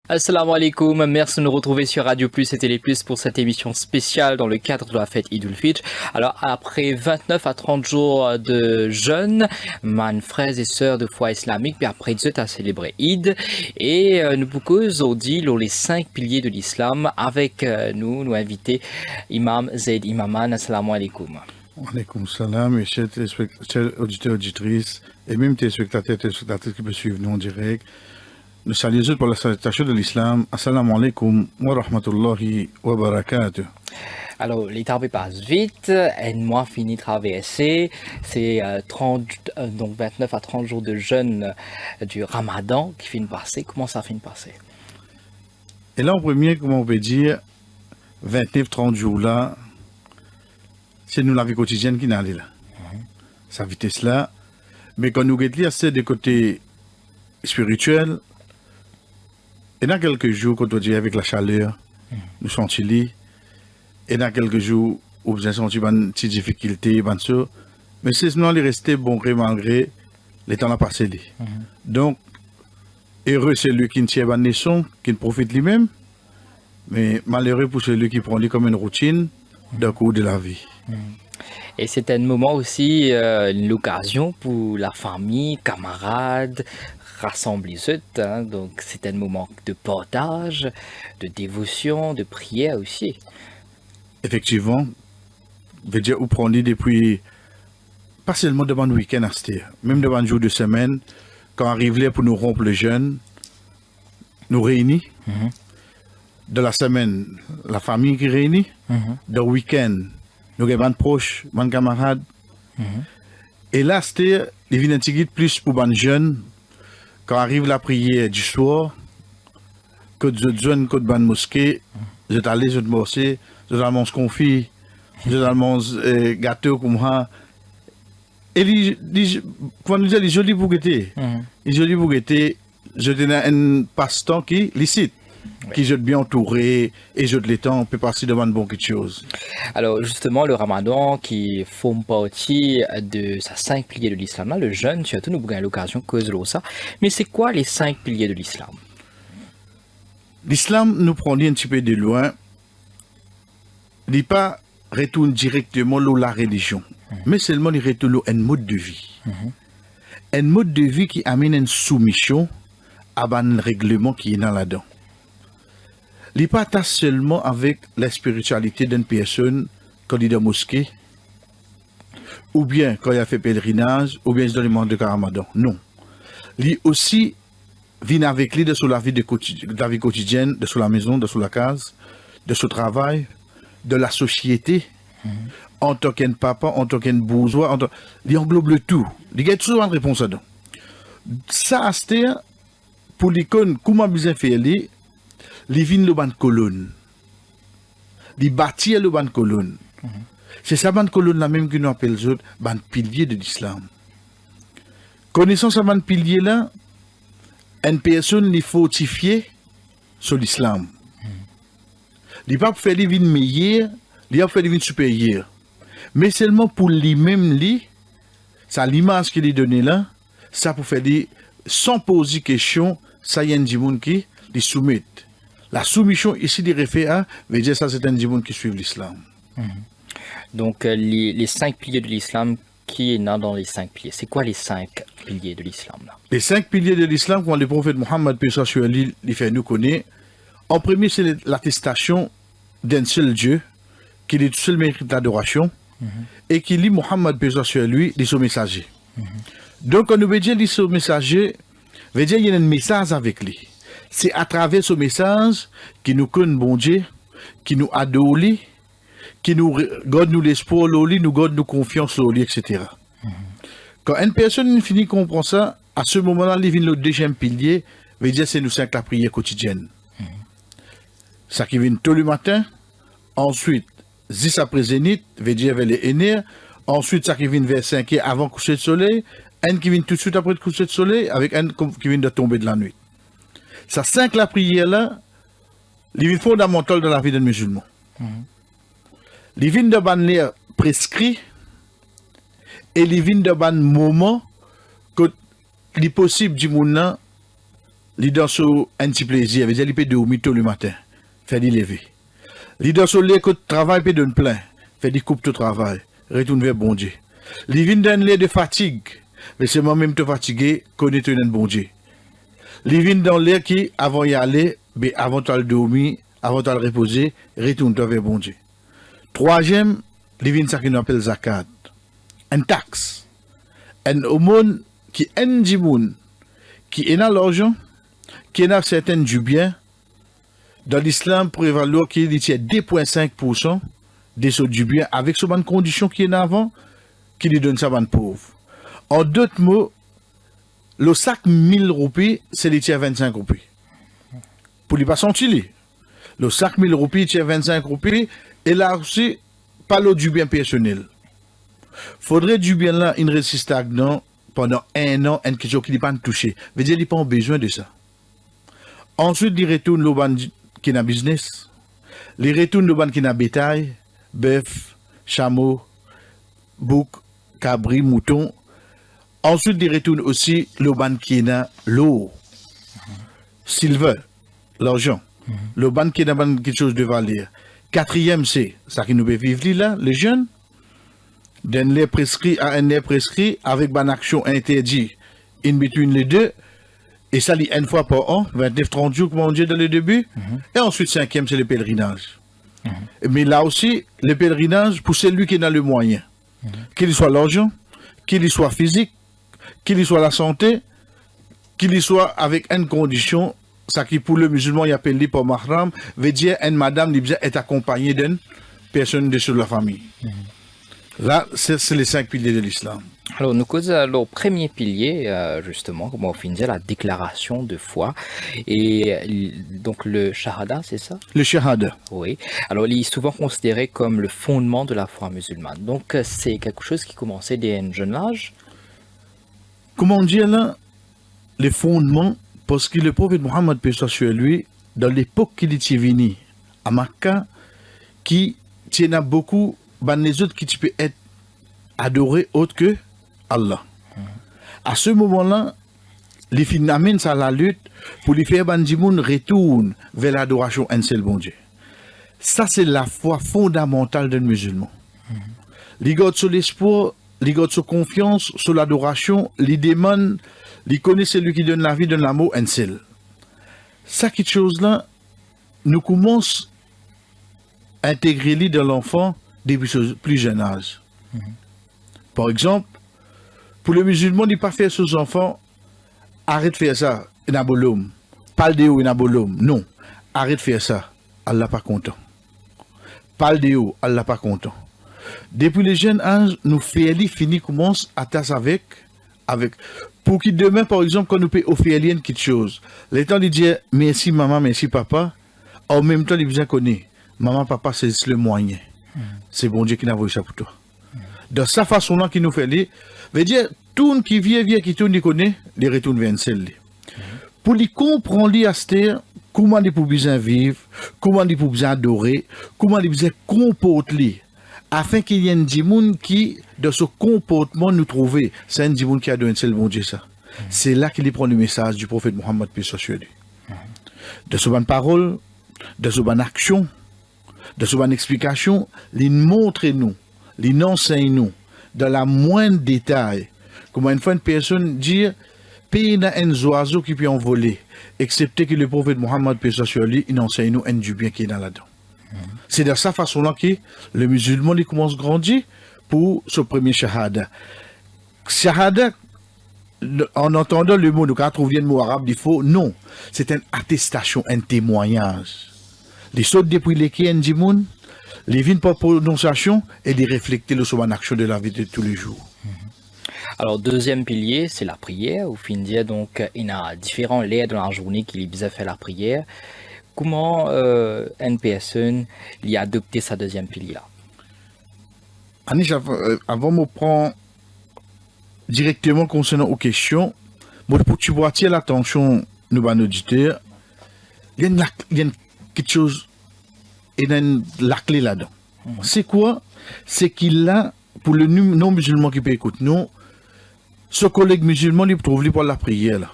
Assalamu alaikum, merci de nous retrouver sur Radio Plus et Télé Plus pour cette émission spéciale dans le cadre de la fête Eid al-Fitr. Alors après 29 à 30 jours de jeûne, mes frères et sœurs de foi islamique, puis après Dieu a célébré Eid et nous proposons dit les 5 piliers de l'islam avec nous invités Imam Zaid Imaman. Assalamu alaikum. Alaykoum salam, et chers auditeurs, auditrices, et même téléspectateurs, téléspectatrices qui peuvent suivre nous en direct. Nous saluons pour la salutation de l'islam. Assalamu alaikum wa rahmatullahi wa barakatuh. Alors, les temps passent vite, un mois fini de traverser, c'est 29 à 30 jours de jeûne du Ramadan qui finit de passer. Comment ça finit de passer? Et là, en premier, comment on peut dire, 29-30 jours là, c'est nous la vie quotidienne qui n'allait là. Sa vitesse là. Mais quand nous regardons, c'est des côtés spirituels. Et dans quelques jours, quand on dit avec la chaleur, nous sentons li. Et dans quelques jours, où vous avez senti une petite difficulté, mais c'est seulement les rester bon gré malgré les temps à passer. Donc, heureux c'est lui qui ne tient pas de leçon, qui ne profite lui-même, mais malheureux pour celui qui prend lui comme une routine d'un cours de la vie. Et c'est un moment aussi, l'occasion pour la famille, camarades, rassembler donc c'est un moment de partage, de dévotion, de prière aussi. Effectivement, veut dire où prendre depuis, pas seulement devant le week-end, même devant le jour de semaine, quand arrive l'heure pour nous rompre le jeûne, nous réunir. De la semaine, la famille qui réunit. De week-end, nous avons des proches, des camarades. Et là, c'était les vignes plus pour les jeunes. Quand arrive la prière du soir, que de jeunes, que de mosquée, je t'allais, je te morcer, je t'allais confit, je t'allais gâteau comme ça. Et quand nous disons les jolis bouquetés, les jolis bouquetés, je tenais un passe-temps qui est licite. Qui jette bien entouré et jette les temps, on peut passer devant de bonnes choses. Alors justement, le Ramadan qui forme partie de sa 5 piliers de l'islam, là, le jeûne, surtout nous avons l'occasion de causer ça. Mais c'est quoi les 5 piliers de l'islam? L'islam nous prend un petit peu de loin. Il n'est pas retourne directement à la religion, mais seulement il retourne à un mode de vie. Un mode de vie qui amène une soumission à un règlement qui est dans là-dedans. Il n'est pas seulement avec la spiritualité d'une personne quand il est dans la mosquée, ou bien quand il a fait pèlerinage, ou bien dans le monde de Ramadan. Non. Il aussi vient avec lui de la vie quotidienne, de la maison, de la case, de son travail, de la société, en tant qu'un papa, en tant qu'un bourgeois, il englobe le tout. Il y a toujours une réponse à ça. Ça, c'est pour l'icône, comment bien faire les vignes le ban colonne. Les bâtir le ban colonne. C'est ça ban colonne la même que nous appelons les autres ban pilier de l'islam. Connaissant ce ban pilier là, une personne les fortifier sur l'islam. Il pas faire des vignes meilleures, il pas faire des vignes supérieures. Mais seulement pour lui-même ça l'image qu'il est donné là, ça pour faire des sans poser question, ça y a un monde qui les soumet. La soumission ici des référents veut dire ça c'est un monde qui suit l'islam. Donc les 5 piliers de l'islam qui est dans les 5 piliers. C'est quoi les 5 piliers de l'islam là? Les 5 piliers de l'islam quand le prophète Mohammed paix sur lui les fait nous connaître. En premier c'est l'attestation d'un seul Dieu qui est le seul mérite d'adoration et qui lit Mohammed paix sur lui les son messager. Donc quand nous veut dire les son messager veut dire il y a un message avec lui. C'est à travers ce message qui nous connaît bon Dieu, qui nous adore, qui nous garde nous l'espoir, nous garde nous confiance, etc. Quand une personne finit comprendre ça, à ce moment-là, il vient le deuxième pilier, veut dire c'est nous cinq la prière quotidienne. Ça qui vient tôt le matin, ensuite 10 après zénith, veut dire vers les aînés, ensuite ça qui vient vers 5 heures avant coucher de soleil, un qui vient tout de suite après le coucher de soleil, avec un qui vient de tomber de la nuit. Ça 5 la prière là, il est fondamental dans la vie d'un musulman. Il vient de ban prescrit et il vient de ban moment que il est possible du monde il dans son un petit plaisir, veut dire il peut dormir tôt le matin, fait des lever. Il dans son lieu de travail peut donner plein, fait des coupes de travail, retourne vers bon Dieu. Il vient d'un lieu de fatigue, mais c'est moi-même te fatigué, connaît un bon Dieu. Il vient dans l'air qui, avant y aller, mais avant de dormir, avant de reposer, retourne vers bon Dieu. Troisième, il vient ça qu'on appelle zakat, une taxe, un aumône qui est un dimoun, qui est dans l'argent, qui est dans certains du bien. Dans l'islam, prévaloir qu'il y a 2,5% des sauts du bien avec ce bonne condition qui est en avant, qui lui donne ça bonne pauvre. En d'autres mots, le sac 1000 roupies, c'est les 25 roupies. Pour lui pas sentir. Le sac 1000 roupies, c'est 25 roupies, et là aussi, pas l'eau du bien personnel. Faudrait du bien là, il reste stagnant pendant un an, une question qui n'est pas touché. Veut dire qu'il n'a pas besoin de ça. Ensuite, il retourne le ban qui n'a business. Il retourne le ban qui n'a bétail, bœuf, chameau, bouc, cabri, mouton. Ensuite, il retourne aussi le ban qui n'a l'eau, silver, l'argent. Le ban qui n'a pas quelque chose de valeur. Quatrième, c'est ça qui nous fait vivre là, les jeunes. D'un lait prescrit à un lait prescrit avec une action interdite in between les deux. Et ça, lit une fois par an, 29-30 jours, comme on dit dans le début. Et ensuite, cinquième, c'est le pèlerinage. Mais là aussi, le pèlerinage, pour celui qui a le moyen, qu'il soit l'argent, qu'il soit physique, qu'il soit la santé, qu'il soit avec une condition, ça qui pour le musulman, il appelle pour mahram, veut dire une madame qui est accompagnée d'une personne de sur la famille. Là, c'est les 5 piliers de l'islam. Alors, nous causons le premier pilier, justement, comme on finit, la déclaration de foi. Et donc, le shahada, c'est ça? Le shahada. Oui. Alors, il est souvent considéré comme le fondement de la foi musulmane. Donc, c'est quelque chose qui commençait dès un jeune âge. Comment dire là? Les fondements, parce que le prophète Mohammed, paix soit sur lui, dans l'époque qu'il était venu à Makkah, qui tient beaucoup, les autres qui peuvent être adorés autre que Allah. À ce moment-là, les filles amènent ça à la lutte pour les faire bandimoun retourne vers l'adoration un seul bon Dieu. Ça, c'est la foi fondamentale d'un musulman. Les garde sur l'espoir, les garde sur confiance, sur l'adoration, les démons, les connaissent celui qui donne la vie, donne l'amour, un seul. Ça, quelque chose-là, nous commençons à intégrer dans l'enfant depuis ce plus jeune âge. Par exemple, pour le musulman, il ne pas faire ses enfants, arrête de faire ça, il n'a pas l'homme. Parle de haut, il n'a pas l'homme. Non, arrête de faire ça, Allah pas content. Parle de haut, Allah pas content. Depuis le jeune âge, nous faisons fini commence à tasser avec. Pour qu'il demain, par exemple, quand nous peut offrir quelque chose, le temps de dire merci maman, merci papa, en même temps, il besoin connaître. Maman, papa, c'est le moyen. C'est bon Dieu qui n'a voulu ça pour toi. De sa façon-là qu'il nous fait lire, veut dire, tout qui vient, qui tourne, il connaît, il retourne vers celle-là. Pour lui comprendre, comment il peut bien vivre, comment il peut bien adorer, comment il peut bien comporter, afin qu'il y ait un dimoun qui, de ce comportement, nous trouve, c'est un dimoun qui a donné un seul bon Dieu ça. C'est là qu'il prend le message du prophète Mohammed, paix soit sur lui. De ce bonne parole, de ce bonne action, de ce bonne explication, il montre nous, il enseigne nous, dans la moindre détail, comment une fois une personne dit, pays n'a un oiseau qui peut envoler, excepté que le prophète Mohammed, paix soit sur lui, il enseigne nous un du bien qui est dans là-dedans. C'est de sa façon-là que le musulman il commence à grandir pour ce premier shahada. Shahada, en entendant le mot, quand on trouve le mot arabe, il faut, non, c'est une attestation, un témoignage. Les sauts depuis lesquels un dimoun, les vignes par prononciation et les refléter le sur action de la vie de tous les jours. Alors, deuxième pilier, c'est la prière. Au fin de donc, il y a différents liens dans la journée qui lui fait la prière. Comment une personne a adopté sa deuxième pilier là? Anish, avant de prendre directement concernant aux questions, pour tu vois attirer l'attention de nos auditeurs, il y a quelque chose, et la clé là-dedans. C'est quoi? C'est qu'il a, pour le non-musulman qui peut écouter nous, ce collègue musulman, il trouve pour la prière là.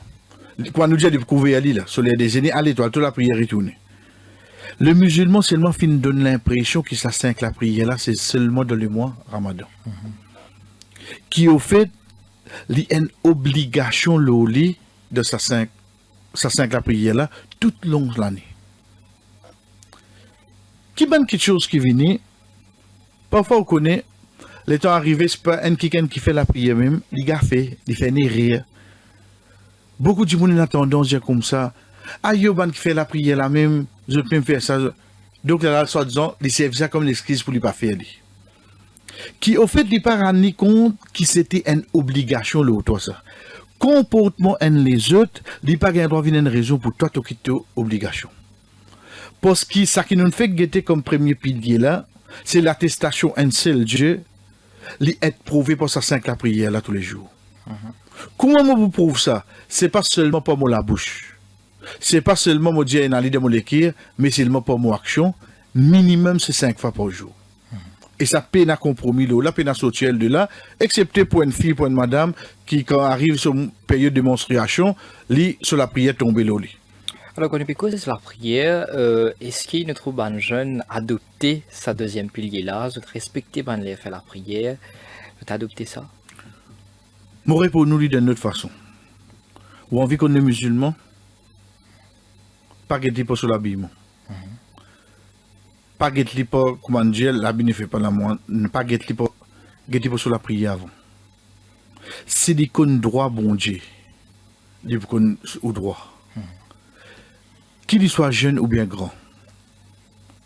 Quand nous dit de couvrir Ali là, sur les décennies, à l'étoile, toute la prière est tournée. Le musulman seulement fin donne l'impression que ça 5 la prière là, c'est seulement dans le mois Ramadan. Qui au fait, il y a une obligation loli de sa 5 la prière là, toute longue l'année. Qui bonne quelque chose qui vient, parfois on connaît, les temps arrivés, c'est pas un qui fait la prière même, il a fait, il fait rire. Beaucoup de gens ont tendance à dire comme ça, ah, Yoban qui fait la prière là même, je peux me faire ça. Donc là, soit disant, il servent ça comme l'excuse pour ne pas faire. Qui au fait, il pas rendu compte que c'était une obligation l'autre ça. Comportement en les autres, il pas droit venir une raison pour toi de quitter obligation. Parce que ça qui nous fait guetter comme premier pilier là, c'est l'attestation un seul Dieu, être prouvé pour sa 5 la prière là tous les jours. Comment on vous prouve ça? C'est pas seulement pour moi la bouche. C'est pas seulement mon Dieu dans l'idée de mon écrire, mais c'est seulement pour mon action. Minimum c'est 5 fois par jour. Et ça peine à compromis là, la peine à sortir de là, excepté pour une fille, pour une madame, qui quand arrive sur une période de menstruation, lit sur la prière tomber là. Alors, quand on écoute la prière, est-ce qu'il ne trouve pas un jeune adopter sa deuxième pilier là, de respecter ben les faire la prière, de adopter ça? Moi pour nous d'une autre façon. Ou envie qu'on est musulman, pas guetter pas sur l'habillement. Pas guetter pas comment dire, l'habit ne fait pas la moine, pas guetter pas sur la prière avant. C'est des qu'on droit bon Dieu. Des qu'on au droit. Qu'il soit jeune ou bien grand.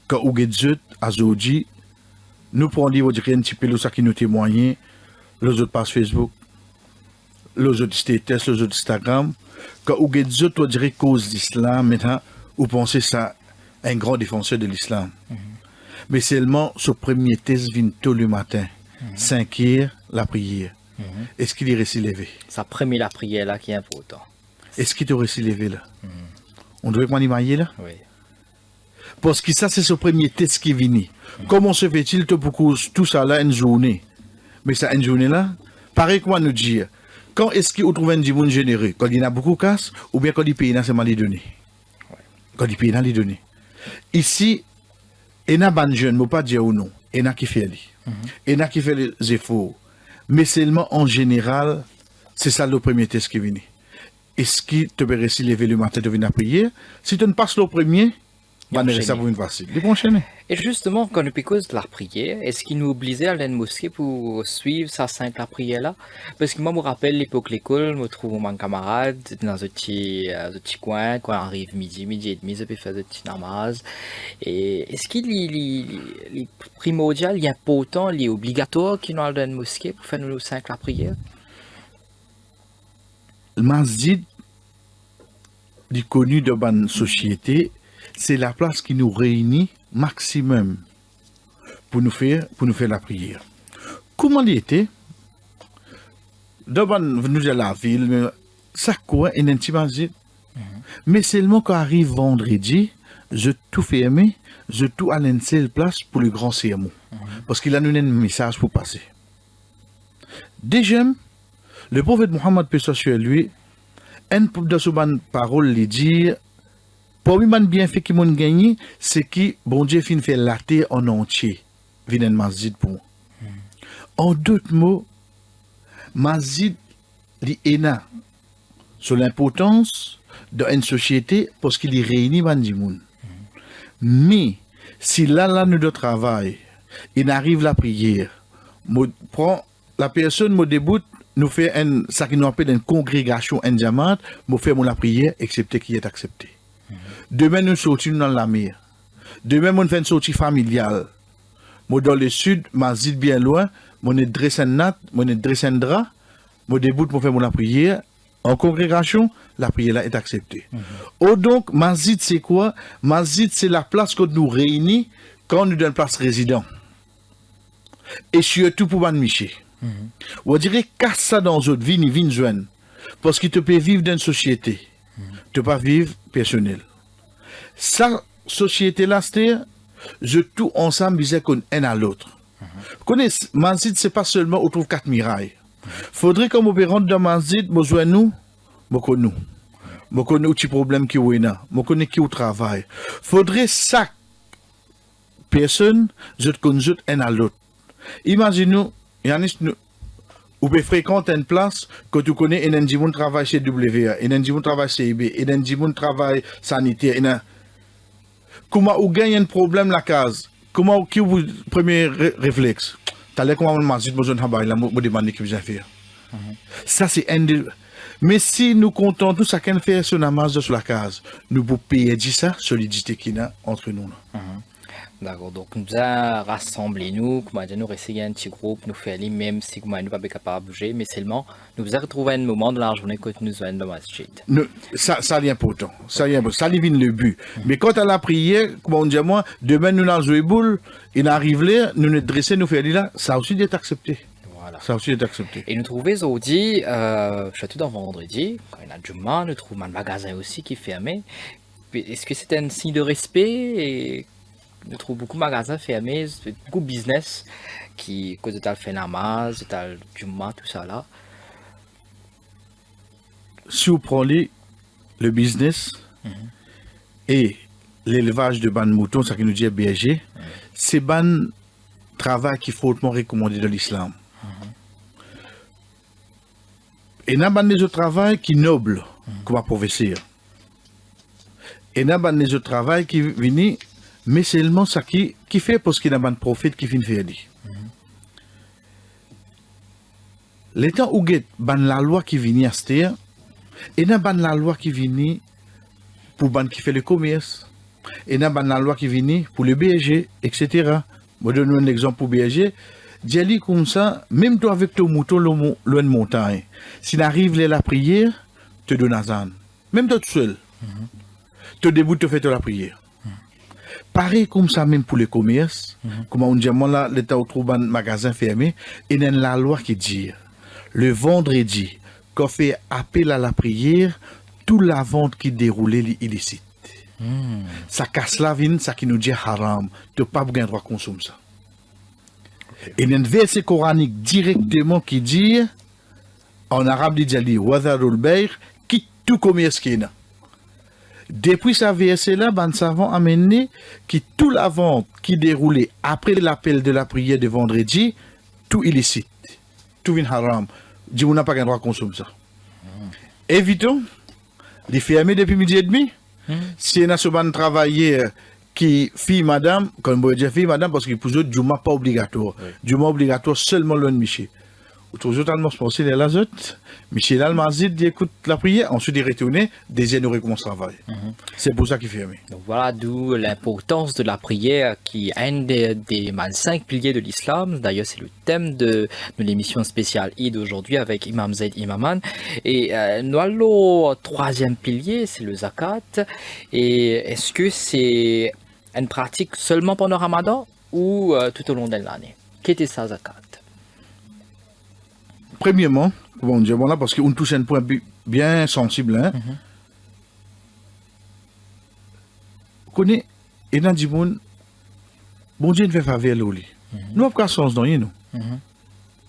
Quand on est jeune, à Zodi, nous prenons un petit peu ça qui nous témoigne, les autres pages Facebook, les autres status, les autres Instagram. Quand on est jeune, on dirait cause d'islam, maintenant, vous pensez ça un grand défenseur de l'islam. Mais seulement ce premier test vient tôt le matin, 5 heures, la prière. Est-ce qu'il est resté levé? Ça premier la prière là qui est important. Est-ce qu'il est resté levé là? On doit m'animer là? Oui. Parce que ça, c'est ce premier test qui est venu. Comment se fait-il pour tout ça là une journée? Mais ça, une journée là, pareil comment nous dire, quand est-ce qu'on trouve un monde généreux? Quand il y en a beaucoup de casse, ou bien quand il paye c'est mal les données? Quand il paye les données. Ici, il y a des jeunes, je ne peux pas dire ou non, il y en a qui fait il y en a qui fait les efforts. Mais seulement en général, c'est ça le premier test qui est venu. Est-ce que tu peux réussir lever le matin de venir prier? Si tu ne passes le premier, ça va être facile. Il faut enchaîner. Et justement, quand on écoute la prière, est-ce qu'il nous obligeait à aller à la mosquée pour suivre sa 5 la prière là? Parce que moi, je me rappelle l'époque de l'école, je trouve mon camarade dans un petit coin, quand on arrive midi et demi, je peux faire des petits namaz. Et est-ce qu'il est primordial, il est important, il est obligatoire qu'il nous aille à la mosquée pour faire nos 5 la prière? Le masjid, du connu de la société, c'est la place qui nous réunit maximum pour nous faire la prière. Comment il était? Dans la ville, ça court un petit masjid. Mais seulement quand arrive vendredi, je tout ferme, je tout à une seule place pour le grand sermon. Parce qu'il a donné un message pour passer. Déjà, le prophète Mohammed, paix sur lui, un de ses paroles lui dit, pour lui, man bienfait qui m'ont gagné, c'est que bon Dieu fin fait la terre en entier, vient un masjid pour. En d'autres mots, masjid l'ena sur l'importance d'une société parce qu'il y réunit bandimoun. Mais si là nous de travail, il arrive la prière, prend la personne me déboute, nous fait ça qui nous appelle une congrégation, un diamant, nous fait la prière, excepté qui est accepté. Demain, nous sortons dans la mer. Demain, nous faisons une sortie familiale. Moi, dans le sud, Mazid bien loin, mon est dressé un nat, mon est dressé un drap, mon début, mon fait la prière. En congrégation, la prière là est acceptée. Oh, donc, Mazid, c'est quoi? Mazid, c'est la place que nous réunit quand nous donnons place résident. Et surtout pour Van Miché. On dirait qu'à ça dans notre vie, ni vin joindre. Parce que tu peux vivre dans une société. Tu peux pas vivre personnel. Sa société-là, c'est je tout ensemble, disait qu'on un à l'autre. Vous connaissez, Manzid, c'est pas seulement on trouve 4 mirailles. Faudrait qu'on me rentre dans Manzid, besoin nous, beaucoup nous. Je connais un petit problème qui est là. Je connais qui au travail. Faudrait ça personne, je te connais un à l'autre. Imaginez-nous, Yannis, ou peut fréquenter une place que tu connais, et un dit travail chez WA, et un dit travail chez IB, et un dit travail sanitaire. Comment vous gagnez un problème la case? Comment qui vous premier réflexe? T'as l'air comment on dit besoin de travail là, me demander que vous avez fait. Ça c'est un de... Mais si nous comptons tout chacun faire son amas sur la case, nous pouvons payer ça solidité qu'il y a entre nous. D'accord, donc nous avons rassemblé nous, comment dire, nous essayer un petit groupe, nous faire aller même si nous ne sommes pas capables de bouger, mais seulement nous avons retrouvé un moment de la journée que nous sommes dans la masjid. Ça c'est important, ça devient le but. Mais quand à la prière, comme on dit moi, demain nous avons joué boule, il arrive là, nous nous dresser, nous faire là, ça aussi est accepté. Voilà. Ça aussi est accepté. Et nous trouvons aujourd'hui, surtout dans vendredi, quand il y a Juma, nous trouvons un magasin aussi qui est fermé. Est-ce que c'est un signe de respect et nous trouvons beaucoup de magasins fermés, beaucoup de business qui, cause de tal fait namaz, de tal Juma, tout ça là. Si vous prenez le business et l'élevage de ban moutons, ça qui nous dit berger, c'est ban travail qui est fortement recommandé dans l'islam. Et n'a pas des autres travail qui noble, qu'on va professeur. Et n'a pas des autres travail qui vient, mais seulement ça qui fait parce qu'il n'y a pas de prophète qui finit faire dit. Les temps où il y a la loi qui vient à cette terre, et n'a pas la loi qui vient pour ban qui fait le commerce, et n'a pas la loi qui vient pour le berger, etc. Je donne un exemple pour berger. Dis comme ça, même toi avec ton mouton loin de montagne, s'il arrive la prière, te donne azan. Même toi tout seul, te débute, te fait la prière. Pareil comme ça même pour le commerce, comme on dit, moi là, l'État trouve un magasin fermé, et il y a la loi qui dit, le vendredi, quand on fait appel à la prière, toute la vente qui déroule est illicite. Ça casse la vie, ça qui nous dit haram, tu n'as pas besoin de droit de consommer ça. Et il y a un verset coranique directement qui dit, en arabe, il dit, Wazarul Bayr, quitte tout commerce qui est là. Depuis ce verset-là, les savants ont amené que toute la vente qui déroulait après l'appel de la prière de vendredi, tout illicite, tout vient haram. Dis, on n'a pas le droit de consommer ça. Évitons, les fermer depuis midi et demi. Si on a ce travailler qui fille madame, comme on dit fille madame, parce que pour eux, Juma pas obligatoire. Juma obligatoire seulement l'un Miché. Toujours tellement pensé les autres. Michel Almazid dit écoute la prière, ensuite il retourne, deuxième nous recommence le travail. C'est pour ça qu'il ferme. Donc voilà d'où l'importance de la prière qui est un des 5 piliers de l'islam. D'ailleurs c'est le thème de l'émission spéciale Eid aujourd'hui avec Imam Zaid Imaman. Et nous allons au 3e pilier, c'est le zakat. Et est-ce que c'est une pratique seulement pendant Ramadan ou tout au long de l'année? Qu'était ça zakat? Premièrement, bon, là, parce qu'on touche un point bien sensible, hein. Vous connaissez, et dans le monde, bon Dieu ne fait faveur l'eau. Nous avons pas sens dans nous.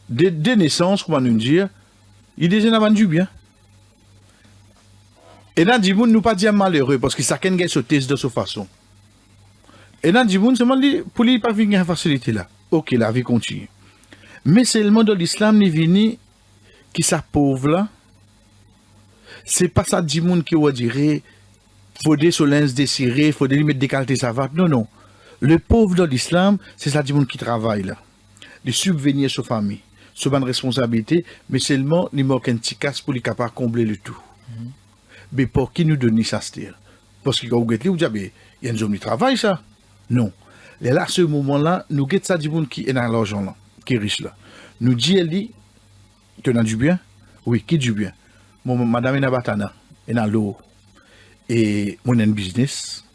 Dès naissance, comment nous dire, il déjà n'a du bien. Et dans le monde, nous pas dire malheureux, parce que chacun a sauté de cette façon. Et dans le monde, c'est pour lui pas venir à facilité là. Ok, la vie continue. Mais c'est le monde de l'islam qui vient qui sa pauvre là. C'est pas ça du monde qui va dire faut des solens désirés, faut des limites décalter sa va. Non, non. Le pauvre dans l'islam, c'est ça du monde qui travaille là. De subvenir sa famille, sa bonne responsabilité, mais seulement il manque un petit casse pour les capables de combler le tout. Mais pour qui nous donne ça c'est-à-dire? Parce que quand vous dites, il y a un homme qui travaille ça. Non. Et là, à ce moment-là, nous guettons ça du monde qui est dans l'argent là, qui est riche là. Nous disons, tu as du bien? Oui, qui du bien? Madame est batana, est dans l'eau. Et moi, j'ai un business.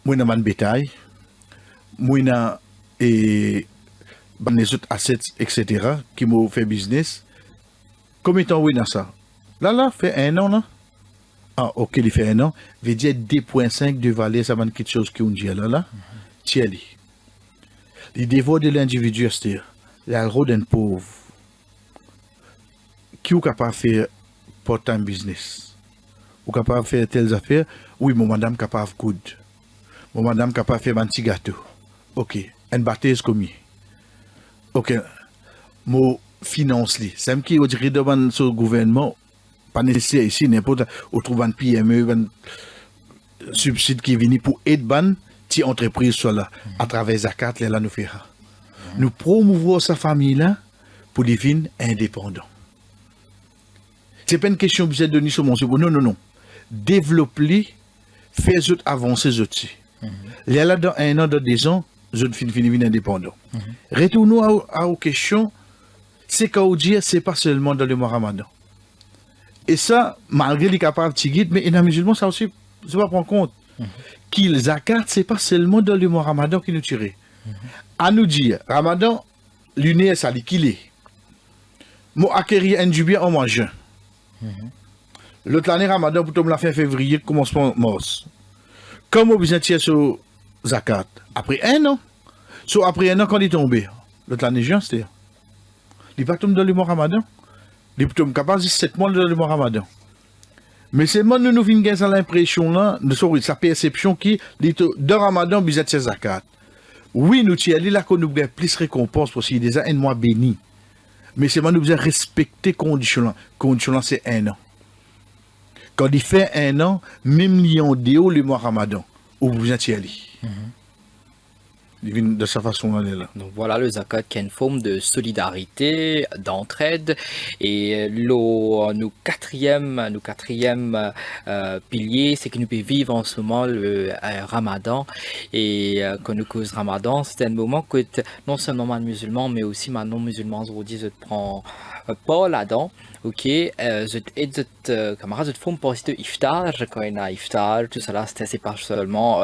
Moi, j'ai un bétail. Moi, j'ai des autres assets, etc., qui m'ont fait business. Combien de temps oui dans ça? Là, fait 1 an, là. Ah, ok, il fait 1 an. Veut dire 2,5 de valeur, ça va être quelque chose qu'on dit là. Tiens, les dévots de l'individu, c'est-à-dire, le rôle d'un pauvre, qui est capable de faire part-time business ou capable de faire telles affaires. Oui, mon madame capable de coudre. Mon madame capable de faire un petit gâteau. Ok, une bâtisse combien? Ok, mon finance li. C'est qui on dirait devant ce gouvernement, pas nécessaire ici, n'importe où trouve un PME, un subside qui est venu pour aider ban ti entreprise soit là à travers zakat là nous faire. Nous promouvons sa famille là pour devenir indépendant. C'est pas une question de besoin de donner sur mon cerveau. Non, non, non. Développer, faire autres avancer les autres. Là, dans 1 an, dans 2 ans, les autres finissent indépendants. Retournons aux questions. C'est qu'à dire, c'est pas seulement dans le mois Ramadan. Et ça, malgré les capables de guide, mais les musulmans, ça aussi, je dois prendre compte. Qu'ils zakat, c'est pas seulement dans le mois Ramadan qui nous tire. À nous dire, Ramadan, l'UNES a liquidé. Moi, acquérir un bien en mangeant. L'autre année, Ramadan, pour la fin février, commencement mars. Comme on besoin de sur zakat, après 1 an, après 1 an, quand il est tombé, l'autre année, juin, c'est-à-dire, il n'est pas tombé dans le mois Ramadan. Il est tombé capable de 7 mois dans le mois Ramadan. Mais c'est moi, nous venons gagner l'impression là, sa perception qui, dans Ramadan, besoin de zakat. Oui, nous tiens là qu'on nous gagne plus récompense parce qu'il y a déjà un mois béni. Mais c'est moi, nous devons respecter conditions là. Conditions là, c'est 1 an. Quand il fait 1 an, même lion déo le mois Ramadan, ou vous êtes allé. De sa façon là. Donc voilà le zakat qui est une forme de solidarité, d'entraide et nous quatrième pilier c'est que nous pouvons vivre en ce moment le Ramadan et quand nous cause Ramadan c'est un moment que non seulement les musulmans mais aussi les non musulmans aujourd'hui je prends pas là-dedans. Ok, camarades, je fais pour de iftar, quand il y a iftar, tout ça là, c'est pas seulement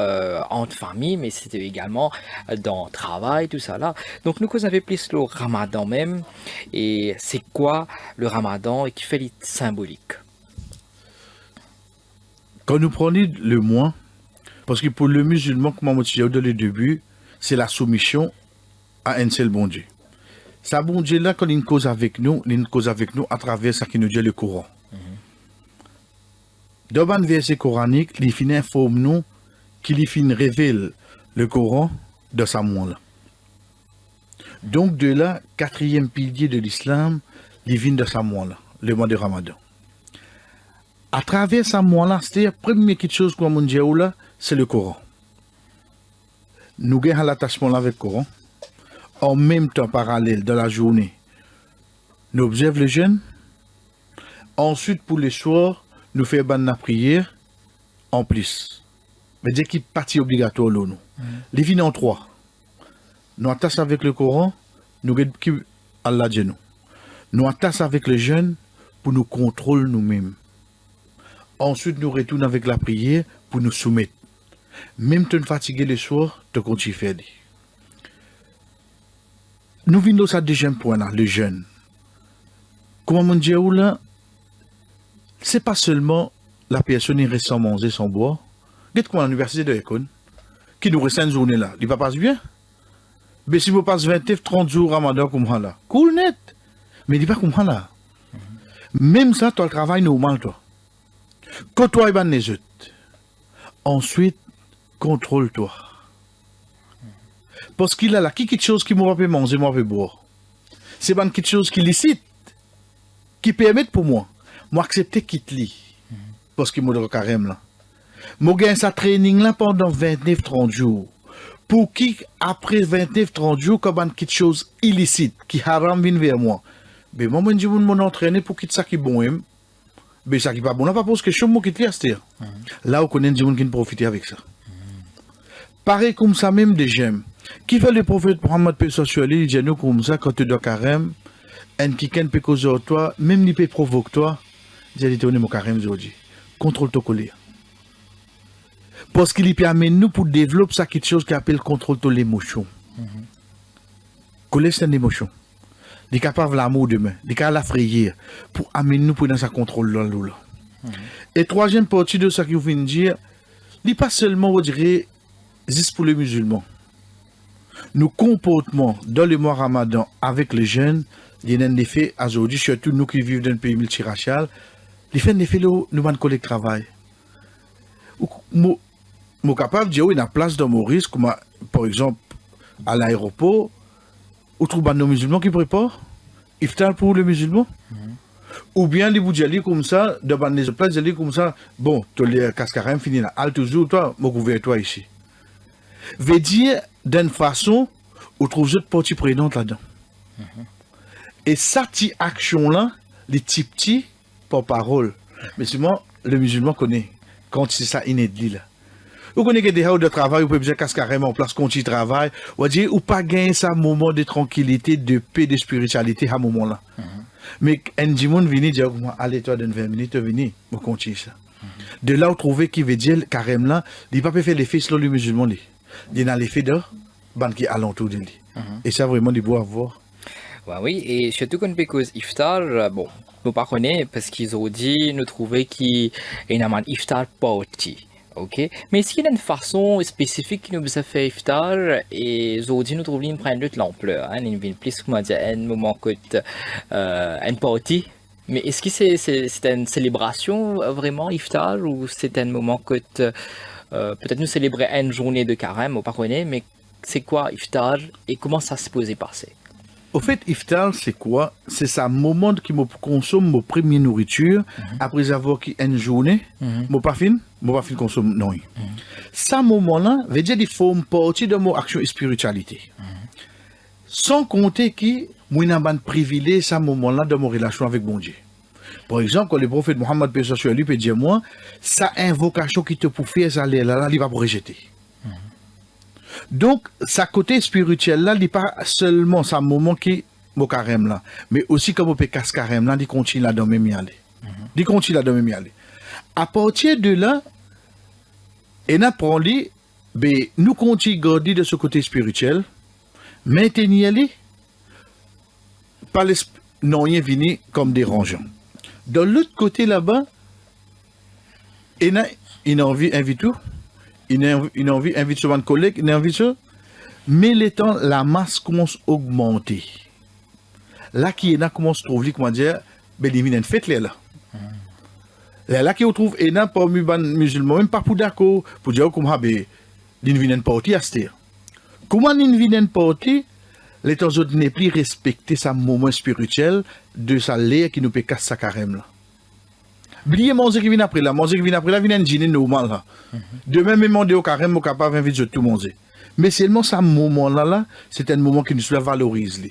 entre famille, mais c'était également dans le travail, tout ça là. Donc nous, vous avez plus le Ramadan même, et c'est quoi le Ramadan et qui fait les symbolique? Quand nous prenons le mois, parce que pour le musulman, comme on dit au début, c'est la soumission à un seul bon Dieu. Ça, bon Dieu, là, quand il cause avec nous à travers ce qui nous dit le Coran. Dans un verset coranique, il finit informe nous qu'il finit révèle le Coran de sa mois. Donc, de là, 4e pilier de l'islam, il vient de sa mois, le mois de Ramadan. À travers sa mois, c'est la première chose qu'on dit là, c'est le Coran. Nous avons l'attachement avec le Coran. En même temps, parallèle, dans la journée, nous observons le jeûne. Ensuite, pour le soir, nous faisons la prière en plus. Mais dès qu'il est partie obligatoire, nous. Les vignes en 3. Nous attachons avec le Coran, nous regardons Allah de nous. Nous attachons avec le jeûne pour nous contrôler nous-mêmes. Ensuite, nous retournons avec la prière pour nous soumettre. Même si nous fatigué le soir, tu continues à faire. Nous venons à ce deuxième point là, le jeûne. Comme on dit là, c'est pas seulement la personne qui reste sans manger, sans boire. Qu'est-ce qu'on a à l'université de l'école qui nous reste une journée là, il va pas bien. Mais si vous passez 20-30 jours Ramadan comme ça là, cool net. Mais il va comme ça là. Même ça, tu as le travail normal toi. Côtoie les autres. Ensuite, contrôle-toi. Parce qu'il a là, quelque chose qui m'a fait manger, m'a fait boire. C'est pas quelque chose qui est licite, qui permet pour moi accepter qu'il lit. Parce qu'il m'a dit carême là. Moi gagne sa training là pendant 29-30 jours. Pour qui, après 29-30 jours, comme quelque chose illicite, qui haram vient vers moi. Mais moi, je dis, mon entraîner pour quitter ça qui est bon. Mais ça qui n'est pas bon, on n'a pas posé question, moi qui te laisse. Là, on connaît des gens qui profitent avec ça. Pareil comme ça, même des gemmes. Qui fait le prophète Mohammed peut s'assurer, il dit nous comme ça, quand tu dois carême, un qui peut causer toi, même il peut provoquer toi, il dit mon carême aujourd'hui. Contrôle ton colère. Parce qu'il peut amener nous pour développer ça, quelque chose qui appelle contrôle de l'émotion. Colère, c'est une émotion. Il est capable de l'amour demain, il est capable de la frayeur, pour amener nous pour dans sa contrôle là. Et troisième partie de ça que vous venez de dire, il n'est pas seulement, on dirait, juste pour les musulmans. Nos comportements dans le mois Ramadan avec les jeunes, il y a un effet aujourd'hui, surtout nous qui vivons dans un pays multiracial, il fait un effet nous, nous collègues travail. Moi capable de dire oui, dans la place de Maurice, comme par exemple à l'aéroport, où trouve nos musulmans qui préparent iftar pour les musulmans. Ou bien les boudjali comme ça, devant les places, comme ça, bon, tu les cascarem fini là, al toujours, toi, mon gouvernement ici. Veut dire, d'une façon, on trouve d'autres parties prenantes là-dedans. Et ça, cette action-là, les petits par parole. Mais souvent, le musulman connaît, quand c'est ça inédit là. Vous connaissez des hauts de travail, vous pouvez dire cascarem en place quand il travaille, ou dire, ou pas gagner ça moment de tranquillité, de paix, de spiritualité à ce moment-là. Mais un dimon vini dire allez toi dans 20 minutes vini me continue ça. De là où trouver qui veut dire carême là, il pas peut faire l'effet sur le musulman li. Il a l'effet de ban qui alentour de lui. Et ça vraiment il doit avoir. Ouais, oui, et surtout quand cause iftar, bon, nous pas connaît parce qu'ils ont dit nous trouver qu'il y a un iftar party. Ok, mais est-ce qu'il y a une façon spécifique qui nous a fait iftar et aujourd'hui nous trouvons une prendre de l'ampleur, hein, une plus comment dire un moment que une party, mais est-ce que c'est une célébration vraiment iftar ou c'est un moment que peut-être nous célébrer une journée de carême, on pas connaît, mais c'est quoi iftar et comment ça se posait passer? Au fait, iftar, c'est quoi? C'est ça moment qui me consomme ma première nourriture après avoir qui une journée, mon pas fin consomme non. Ça moment-là, veut dire qu'il faut une partie de mon action et spiritualité. Sans compter qui moi n'a pas privilège ça moment-là de mon relation avec mon Dieu. Par exemple, quand le prophète Mohammed lui peut dire moi, ça invocation qui te pour faire ça là, il va pas rejeter. Donc, sa côté spirituel là, il n'est pas seulement sa moment qui mon carême là, mais aussi comme on peut casse carême là, il continue là dans même y aller. Il continue là dans même y aller. À partir de là, et n'apprend lui, ben nous continuons garder de ce côté spirituel, maintenir lui, pas non rien venu comme dérangeant. De l'autre côté là-bas, il a envie invite tout. Il a envie invite souvent de collègues, il a envie ça. Mais le temps, la masse commence à augmenter. Là, qui est là, commence à trouver, comment dire, ben, il y a une fête là. Là, qui on trouve, et là, parmi les musulmans, même pas pour d'accord, pour dire, comment, ben, il y a une partie à se dire. Comment il y a une partie, les temps autres n'est plus respecter sa moment spirituel de sa l'air qui nous peut casser sa carême là. Oubliez manger qui vient après là, vient un dîner normal là. Demain même on dit au carême, on capable d'inviter tout manger. Mais seulement ce moment là, c'est un moment qui nous la valorise.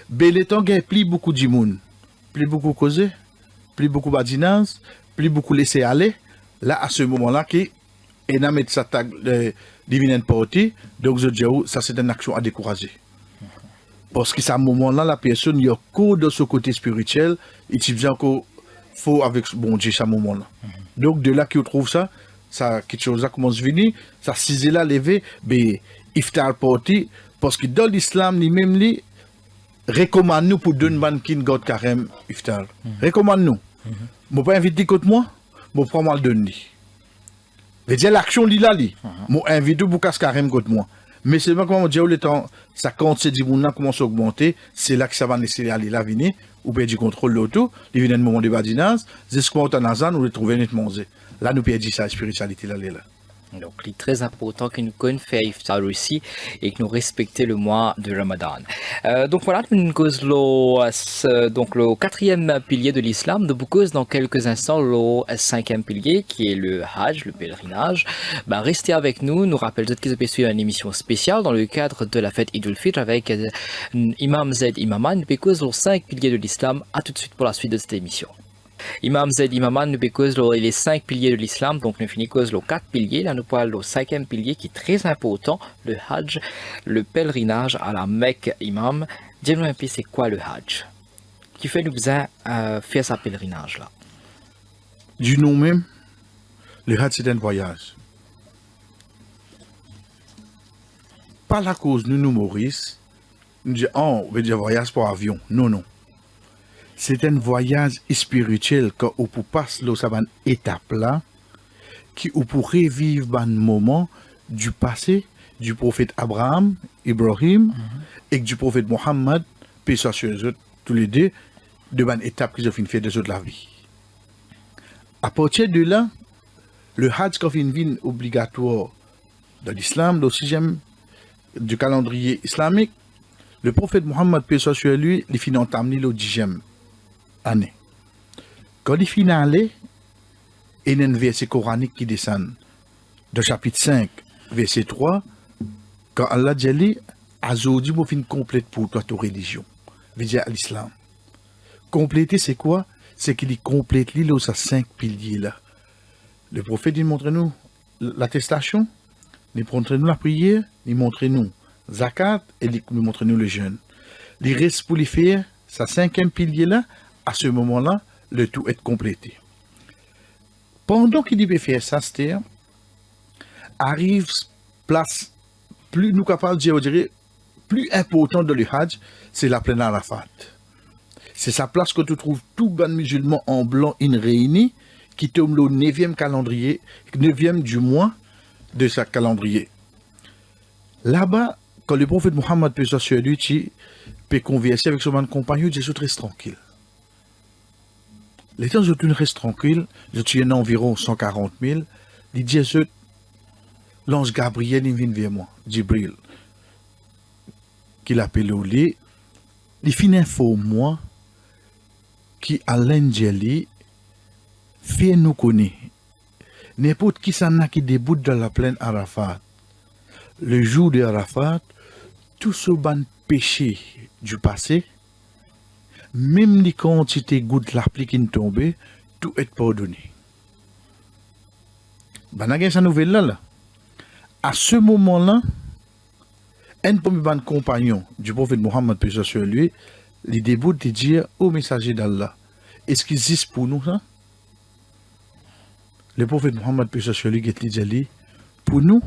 Ben le temps gagne plus beaucoup de monde, plus beaucoup causer, plus beaucoup badinage, plus beaucoup laisser aller. Là à ce moment là qui et n'a mettre sa tag divine party, donc je dis ça c'est une action à décourager. Parce que ce moment là la personne il y a cours de ce côté spirituel, il dit encore faut avec bon Dieu ce moment-là. Donc de là qu'on trouve ça quelque chose là commence à venir, ça s'est là levé, ben iftar party parce que dans l'islam lui-même lui recommande nous pour donner bankin God carême iftar. Recommande nous. Moi pas inviter contre moi, moi prends mal donner. Veut dire l'action li là li. Moi invite pour casse carême contre moi. Mais c'est pas comment dire le temps ça quand c'est dit moun là commence à augmenter, c'est là que ça va laisser aller là venir ou perdre du contrôle l'auto, il vient un moment de badinage, jusqu'à on on le trouver net manger. Là nous perdons sa spiritualité là. Donc, il est très important que nous connaissions faire iftar aussi et que nous respections le mois de Ramadan. Donc voilà, nous cause donc le quatrième pilier de l'islam. Nous cause dans quelques instants le cinquième pilier qui est le Hajj, le pèlerinage. Ben, restez avec nous. Nous rappelons que vous pouvez suivre une émission spéciale dans le cadre de la fête Eid al-Fitr avec Imam Z Imaman. Nous cause les 5 piliers de l'islam. À tout de suite pour la suite de cette émission. Imam Z Imaman nous cause les 5 piliers de l'islam, donc nous finissons cause les 4 piliers, là nous parlons le 5e pilier qui est très important, le Hajj, le pèlerinage à la Mecque. Imam, dis-nous un peu c'est quoi le Hajj? Qui fait nous besoin faire ce pèlerinage là? Du nom même, le Hajj c'est un voyage. Pas la cause nous Maurice, nous disons on veut dire voyage pour avion, non. C'est un voyage spirituel quand on peut passer cette étape là, qui on peut revivre un moment du passé du prophète Abraham, Ibrahim, et du prophète Mohammed, paix soit sur eux tous les deux, de une étape qu'ils ont fait de la vie. À partir de là, le Hajj quand il vient obligatoire dans l'islam, le 6e du calendrier islamique, le prophète Mohammed, paix soit sur lui, il finit entamé le 10e année. Quand il finit aller, il y a un verset coranique qui descend de chapitre 5, verset 3, quand Allah dit, Azodi m'a fin complète pour toi ta religion, veut dire l'islam. Compléter, c'est quoi? C'est qu'il complète l'île à 5 piliers là. Le prophète, il montre-nous l'attestation, il montre-nous la prière, il montre-nous zakat et il montre-nous le jeûne. Il reste pour les faire, ça 5e pilier là, à ce moment-là, le tout est complété. Pendant qu'il peut faire ça, c'est-à-dire, arrive place plus nous capables de dire, on dirait, plus importante de le Hajj, c'est la plaine Arafat. C'est sa place que tu trouves tout ban musulman en blanc in réuni qui tombe le 9e calendrier, 9e du mois de sa calendrier. Là-bas, quand le prophète Mohammed peut sur lui, peut converser avec son compagnon, Jésus reste tranquille. Les temps où tu restes tranquille, je tiens environ 140 000, il dit Jésus, l'ange Gabriel, il vient vers moi, Jibril, qu'il appelle au lit, il finit info moi, qui à l'angélie, fait nous connaître. N'importe qui s'en a qui déboute dans la plaine Arafat. Le jour de Arafat, tout ce ban péché du passé, même les quantités gouttes la pluie qui tombent, tout est pardonné. Banagé sa nouvelle là. À ce moment-là, un premier compagnon du prophète Mohammed, paix sur lui, les déboute de dire au messager d'Allah, est-ce qu'il existe pour nous ça? Le prophète Mohammed, paix sur lui, dit pour nous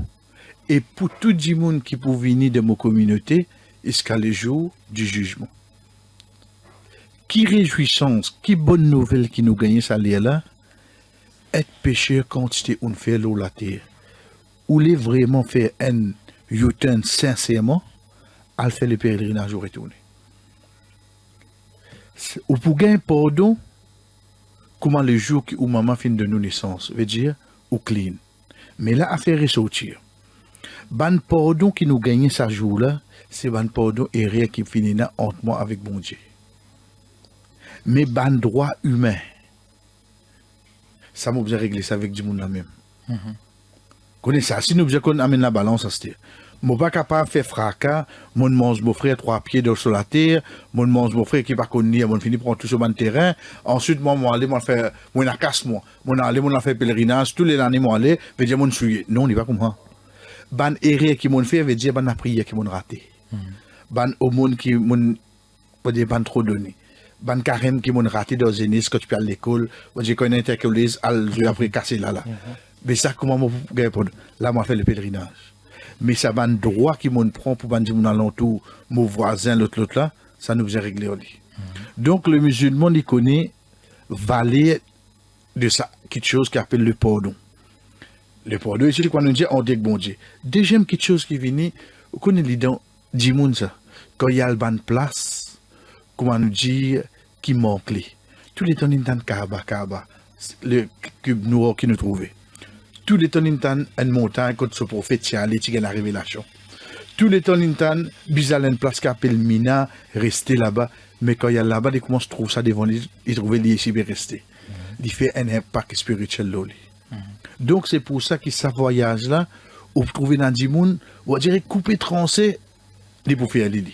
et pour tout le monde qui peut venir de nos communautés jusqu'à le jour du jugement. Qui réjouissance, qui bonne nouvelle qui nous gagne ça là, être pécheur quantité on fait l'eau la terre. Ou les vraiment faire un U-turn sincèrement, à faire le pèlerinage au retourner. Ou pour gagner pardon, comment le jour où maman fin de nos naissances, veut dire, ou clean. Mais là, à faire ressortir. Ban pardon qui nous gagne ce jour-là, c'est ban pardon et rien qui finit là entre moi avec bon Dieu. Mais ban droit humain, ça m'a besoin de régler ça avec du monde là même. Connais ça, si nous besoin amène la balance à ce moi pas capable de faire fracas, mon mange mon frère 3 pieds sur la terre, mon mange mon frère qui pas connu, mon fini prendre tout sur mon terrain, ensuite moi aller moi faire moi na casse moi aller moi faire pèlerinage tous les années moi aller veut dire mon souiller. Non, on n'est pas comme ça. Ban erreur qui mon fait veut dire ban la prière qui mon raté. Ban aumône qui mon pas dire ban trop donné. Ban carême qui mon raté dans jeunesse quand tu peux à l'école, j'ai connais intercolise après casser là. Mais ça comment moi là moi fait le pèlerinage. Mais ça ban droit qui m'on prend pour ban mon alentour, mon voisin l'autre là, ça nous a réglé aussi. Donc le musulman il connaît valer de ça quelque chose qui appelle le pardon. Le pardon ici quand on dit on dit bon Dieu. Deuxième quelque chose qui vient, on connaît l'idée dit moun ça. Quand il y a le ban place, comment nous dire qui manque les. Tous les temps dans Kaaba, le cube noir qui nous trouvait. Tous les temps une montagne quand ce prophète tient allé tirer la révélation. Tous les temps bizarre une place qui appelle Mina rester là-bas, mais quand il y a là-bas il commence à trouver ça devant lui, il trouve lui ici rester. Il fait un impact spirituel là. Donc c'est pour ça que ce voyage là, on trouve dans du monde, on dirait couper tranché les pour faire l'île.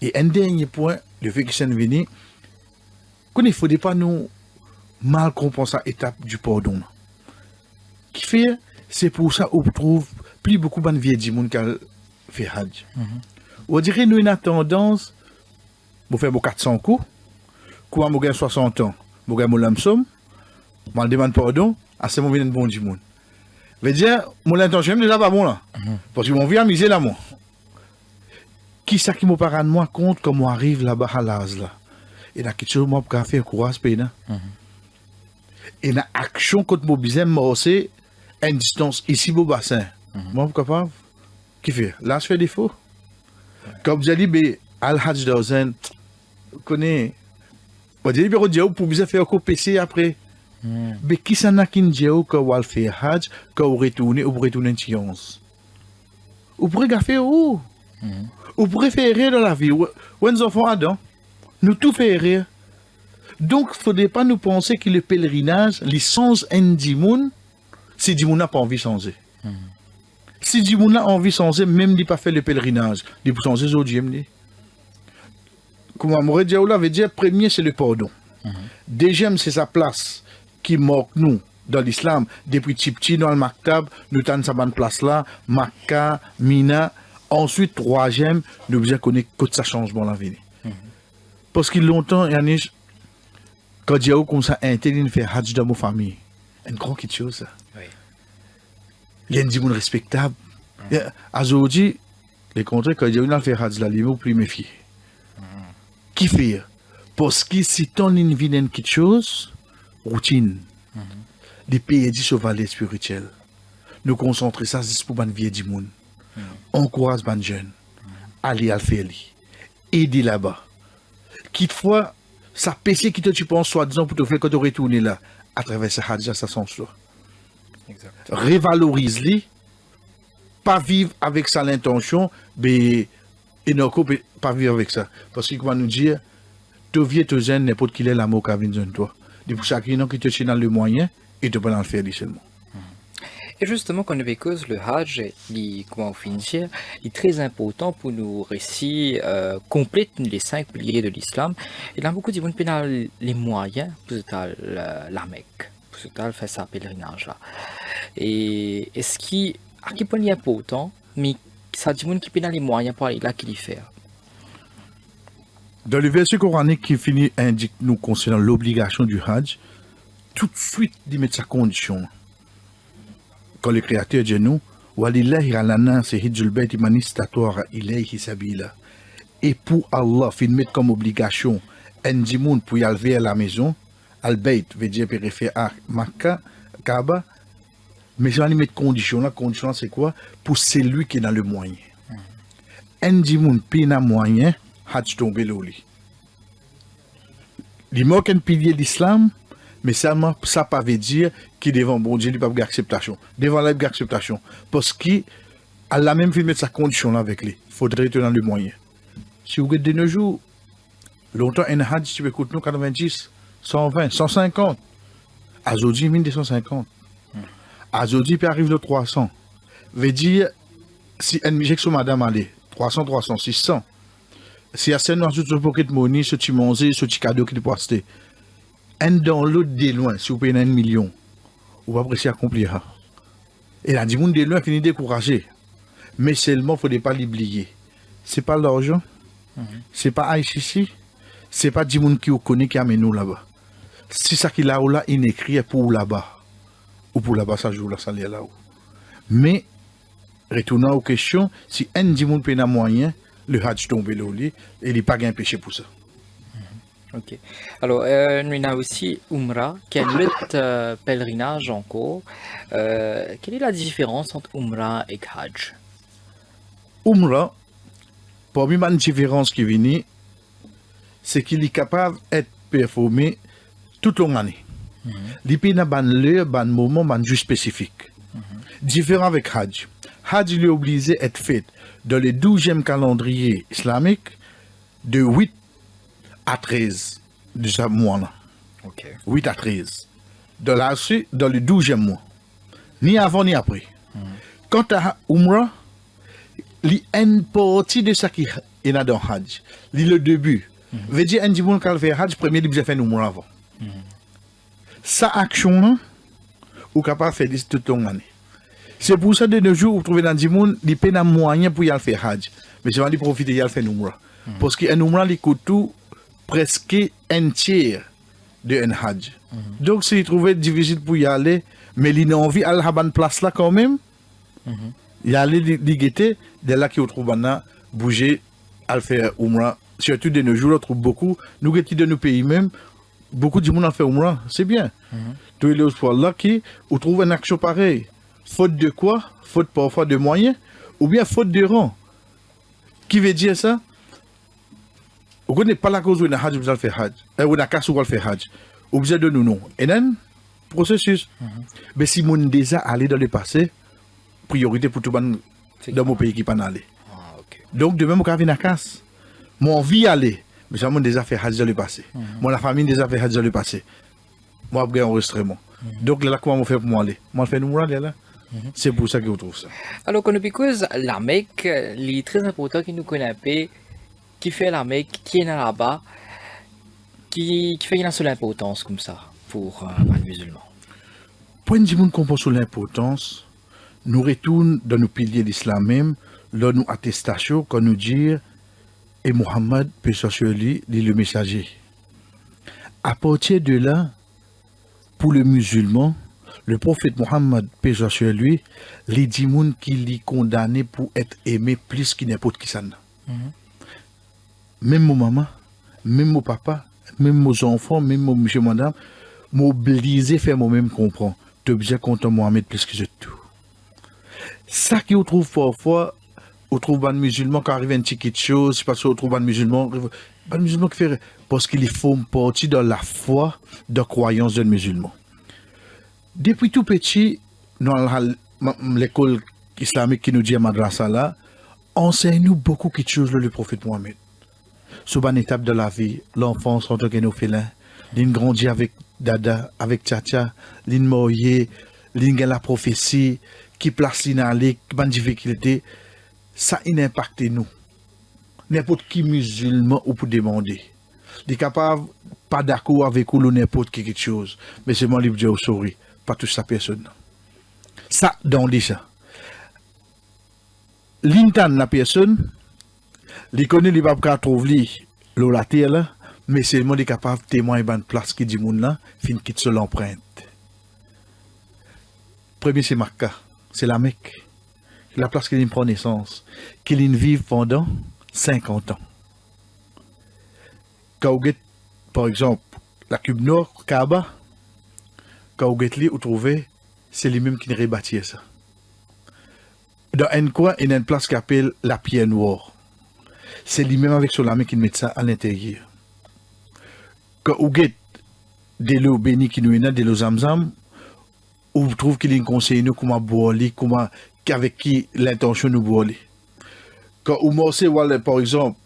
Et un dernier point, le fait que c'est venu, qu'il ne faudrait pas nous mal comprendre cette étape du pardon. Qui fait, c'est pour ça qu'on trouve plus beaucoup de vieux du monde qui fait Hajj. On dirait nous une tendance, pour faire 400 coups, quand on a 60 ans, on a mon somme, on demande pardon, à ce moment-là, bon du monde. Veut dire, mon intention est déjà pas bon là. Parce que mon vie amusé là, moi. Qui ça qui me parle de moi compte quand on arrive là-bas à l'âge là. Et là, quelque chose, moi, pour faire courage, péna. Et la action contre mon business, moi aussi, une distance ici au bassin. Moi, je suis capable. Qui fait? Là, je fais défaut. Comme vous avez dit, Al-Hajj Dozen, vous connaissez, vous avez dit, pour bien faire un PC après. Mais qui s'en a qui dit que vous faire Hajj, que vous retournez ou vous retournez en Tiance? Vous pourrez faire où? Vous pourrez faire rire dans la vie. Où nous enfants Adam, nous tout faire rire. Donc, il ne faudrait pas nous penser que le pèlerinage, les sens Ndimoun, si Dimoun n'a pas envie de changer. Si Dimoun a envie de changer, même il n'a pas fait le pèlerinage, il peut changer aujourd'hui. Comme Amouré Diaoula veut dire, premier, c'est le pardon. Deuxième, c'est sa place qui manque nous dans l'islam. Depuis petit dans le Maktab, nous avons sa bonne place là, Makka, Mina. Ensuite, troisième, nous devons connaître que ça changement dans la vie. Parce que longtemps, Yannick, quand Dieu comme ça interdit faire Hajj dans ma famille, une grande chose ça. Oui. Il y a des gens respectables. Aujourd'hui, les contraires, quand Dieu a fait Hajj là, il ne plus méfier. Qui fait? Parce que si ton vie d'une quelque chose, routine, des pays du chevalet spirituel, nous concentrer ça juste pour une vie du monde. Encourage les jeunes, aller à le faire, aider là-bas. Quitte-fois, ça péché qui te tu penses soi-disant pour te faire quand tu retournes là, à travers ce hadja, ça sens-là. Révalorise-les, pas vivre avec ça l'intention, mais et non, pas vivre avec ça. Parce qu'il va nous dire, tu viens te gêner n'importe qui est l'amour qui vient de toi. C'est pour ça qu'il y a qui te tient dans le moyen et tu peux en faire seulement. Et justement, quand on avait cause, le Hajj, comment finir, est très important pour nous récits compléter les 5 piliers de l'islam. Et là, beaucoup de gens ont les moyens pour la Mecque, pour faire ça pèlerinage là. Et ce qui, à quel point il est important, mais ça dit qui ont les moyens pour aller là qu'il y faire. Dans le verset coranique qui finit indique nous concernant l'obligation du Hajj, tout de suite il met sa condition. Quand le Créateur dit nous, Walillahi alana se hijjul bayt man istatora ilayhi sabila. Et pour Allah, il met comme obligation un dimoun pour y aller vers la maison, al-bayt veut dire référer à Makka, Kaaba, mais ça met condition. La condition c'est quoi? Pour celui qui est dans le moyen. Un dimoun pina moyen, Hajj tombe l'oli. Il manque un pilier de l'islam. Mais ça ne veut dire qu'il devant bon Dieu, il n'y a pas d'acceptation. Devant la acceptation. Parce qu'il a la même filmé de sa condition là avec lui. Il faudrait être dans le moyen. Si vous regardez de nos jours, longtemps, un hadj, tu peux écouter nous 90, 120, 150. Aujourd'hui, 1250. Aujourd'hui, il arrive le 300. Veut dire, si un injection madame allait, 300, 300, 600. Si il y a un ajout de pocket money, ce petit manger, ce petit cadeau qu'il peut acheter. Un dans l'autre de loin, si vous payez 1 million, vous va apprécier accomplir. Et là, du monde de loin finit découragé. Mais seulement, il ne faudrait pas l'oublier. Ce n'est pas l'argent, ce n'est pas ICC, ce n'est pas du monde qui vous connaît qui amène nous là-bas. Si ça qui là ou là, il écrit pour là-bas. Ou pour là-bas, ça joue là, ça l'est là-haut. Mais, retournant aux questions, si un du monde paye un moyen, le Hajj tombe là et il n'y a pas de péché pour ça. Ok. Alors, nous avons aussi Umrah, qui est un autre pèlerinage encore. Quelle est la différence entre Umrah et Hajj? Umrah, parmi les différences qui viennent, c'est qu'il est capable d'être performé toute l'année. Il peut y avoir l'heure, un moment, un jour spécifique. Différent avec Hajj. Hajj il est obligé d'être fait dans le 12e calendrier islamique de 8 à 13 de ce mois-là. Okay. 8 à 13. Dans le 12e mois. Ni avant ni après. Quant à Umrah, il y a une partie de ça qui est dans Hajj. Il y a le début. Veut dire un dimoun qui a fait Hajj, premier, il a fait Umrah avant. Sa action-là, ou capable de faire toute l'année. C'est pour ça que de nos jours, vous trouvez dans le dimoun, il n'y a pas de moyen pour y aller faire Hajj. Mais c'est vraiment profiter d'y aller faire Umrah. Parce qu'un Umrah, il coûte tout presque un tiers de un Hajj. Donc, s'il trouvait difficile pour y aller, mais il a envie d'aller à la place là quand même, il a allé guetter, de là qu'il trouve maintenant, bouger, à faire Umrah. Surtout de nos jours, on trouve beaucoup, nous qui de nos pays même, beaucoup de monde a fait Umrah, c'est bien. Tous les fois là, on trouve une action pareille. Faute de quoi? Faute parfois de moyens, ou bien faute de rang. Qui veut dire ça? Vous ne connaissez pas la cause où on a Hajj, vous allez faire Hajj. Où on a casse, vous allez faire Hajj. Vous allez de nous, non. Et then, processus. Mais si mon déjà allé dans le passé, priorité pour tout le monde dans mon pays qui pas aller. Ah, ok. Donc, de même, quand je viens à casse, mon vie aller, mais ça m'a déjà fait Hajj dans le passé. Moi, la famille déjà fait Hajj dans le passé. Moi, j'ai enregistrement. Donc, là, comment on fait pour moi aller? Moi, je fais nous aller là. C'est pour ça que je trouve ça. Alors, qu'on because la Mecque, il est très important qu'il nous connaisse qui fait la Mecque, qui est là-bas, qui fait une seule importance comme ça pour un musulman. Point de vue qu'on pense sur l'importance, nous retournons dans nos piliers de l'islam même, dans nos attestations, quand nous dit et Mohammed, paix soit sur lui, dit le messager. À partir de là, pour le musulman, le prophète Mohammed, paix soit sur lui, les dit qu'il est condamné pour être aimé plus qu'il n'importe qui ça. Même mon maman, même mon papa, même mes enfants, même mon monsieur, madame, m'obliger à faire moi-même comprendre. Tu es obligé de compter Mohamed plus que je tout. Ça qui on trouve parfois, on trouve un musulman qui arrive à une petite chose, parce qu'on trouve un musulman qui fait, parce qu'il faut partie de la foi, de la croyance d'un musulman. Depuis tout petit, dans l'école islamique qui nous dit à Madrasa là, enseigne-nous beaucoup de choses le prophète Mohamed. Sur une étape de la vie, l'enfance en tant qu'énophélin, l'in grandit avec Dada, avec Tchacha, l'in moye, l'in gagne la prophétie, qui place l'in aller, qui ban difficulté, ça impacte nous. N'importe qui musulman ou pour demander. Il est capable, pas d'accord avec ou n'importe qui quelque chose, mais c'est mon livre de souris, pas toute sa personne. Ça, dans les ça. L'intan la personne, il connaît les babka trouver la terre là, mais c'est le monde capable de témoigner de place qui dit moun là, fin quitte sur l'empreinte. Premier c'est Makka, c'est la Mecque. La place qu'il prend naissance, qu'il vive pendant 50 ans. Quand vous par exemple, la Cube Nord, Kaaba, quand vous trouvez, c'est lui-même qui rebâtit ça. Dans un coin, il y a une place qui s'appelle la Pierre Noire. C'est lui-même avec son lame qui met ça à l'intérieur. Quand vous avez de l'eau bénie qui nous est de l'eau zamzam, vous trouvez qu'il y a un conseil nous comment boire, avec qui l'intention nous boire. Quand vous marchez, par exemple,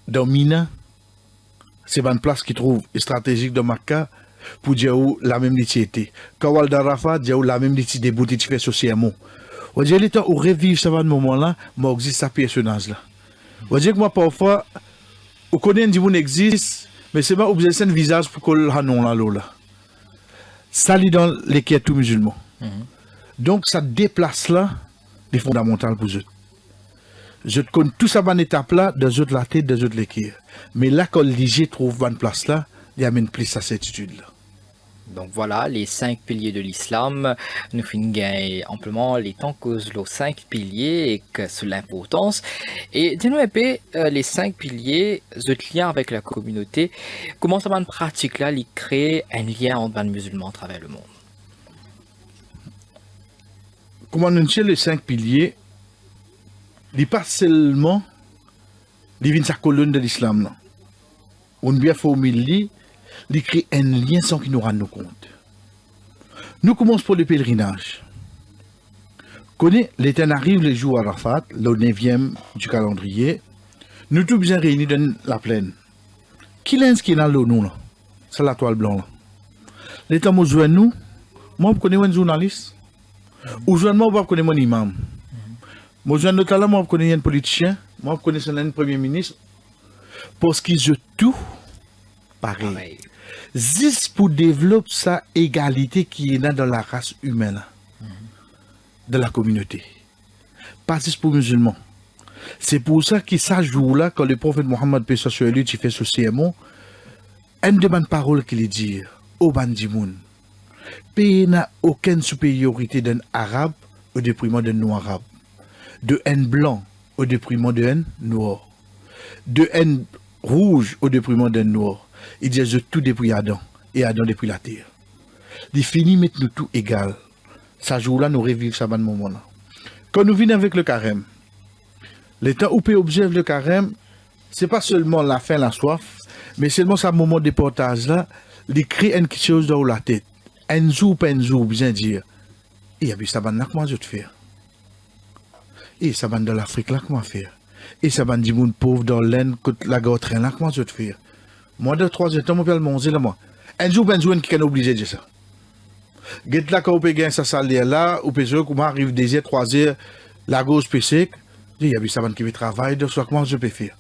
dans Mina, c'est une place qui trouve stratégique de Makka pour dire où la même était. Quand vous allez dans Rafah, dire où la même était débouté qui fait socialement. Vous dites, le temps où revivre ce moment-là, moi, existe sa personnage-là. Vous dites que moi, parfois, vous connaissez un monde existe, mais c'est pas vous avez un visage pour qu'on le non là. Ça lit dans les quêtes musulmans. Donc, ça déplace là les fondamentales pour eux. Je connais tout ça dans étape là, dans autres la tête, dans autres l'équerre. Mais là, quand l'IG trouve une place là, il amène plus à cette attitude là. Donc voilà, les 5 piliers de l'islam, nous finissons amplement les temps cause les 5 piliers et que c'est l'importance. Et dis-nous un peu, les 5 piliers, ce lien avec la communauté, comment ça va en pratique là, il crée un lien entre les musulmans à travers le monde? Comment nous disons les 5 piliers, il n'est pas seulement sa colonne de l'islam. On bien formule, il crée un lien sans qu'il nous rende compte. Nous commençons pour le pèlerinage. Connaît, l'été arrive le jour Arafat, le 9e du calendrier, nous tous bien réunis dans la plaine. Qui est qui est dans l'eau, nous là? C'est la toile blanche là. L'été, moi, je nous, moi, je connais un journaliste. Ou je connais mon imam. Moi, je connais un politicien. Moi, je connais un premier ministre. Parce qu'ils ont tout pareil. Juste pour développer sa égalité qui est là dans la race humaine, de la communauté. Pas juste pour les musulmans. C'est pour ça que ce jour-là, quand le prophète Mohammed paix sur lui, qui fait ce sermon, une de mes paroles qu'il dit, au bandimoun, pays n'a aucune supériorité d'un arabe au déprimant d'un non-arabe, de haine blanc au déprimant d'un noir, de haine rouge au déprimant d'un noir. Il dit, je tout depuis Adam, et Adam depuis la terre. Il finit mettre nous tout égal. Ce jour-là, nous revivons ce moment-là. Quand nous venons avec le carême, le temps où peut observer le carême, ce n'est pas seulement la faim, la soif, mais seulement ce moment de portage-là, il crée quelque chose dans la tête. un jour, bien dire, et puis ça va là, comment je te faire? Et ça va dans l'Afrique là, comment faire? Et ça va dire, mon pauvre dans l'aine, la gautraine là, comment je te faire? Moi, de 3 heures, je vais manger là, moi. Un jour, qui est obligé de dire ça. Get là, quand on peut gagner sa salaire là, ou peut dire, comment arrive 2 heures, 3 heures, la gauche PC, il y a ça va qui travaille, de soit comment je peux faire?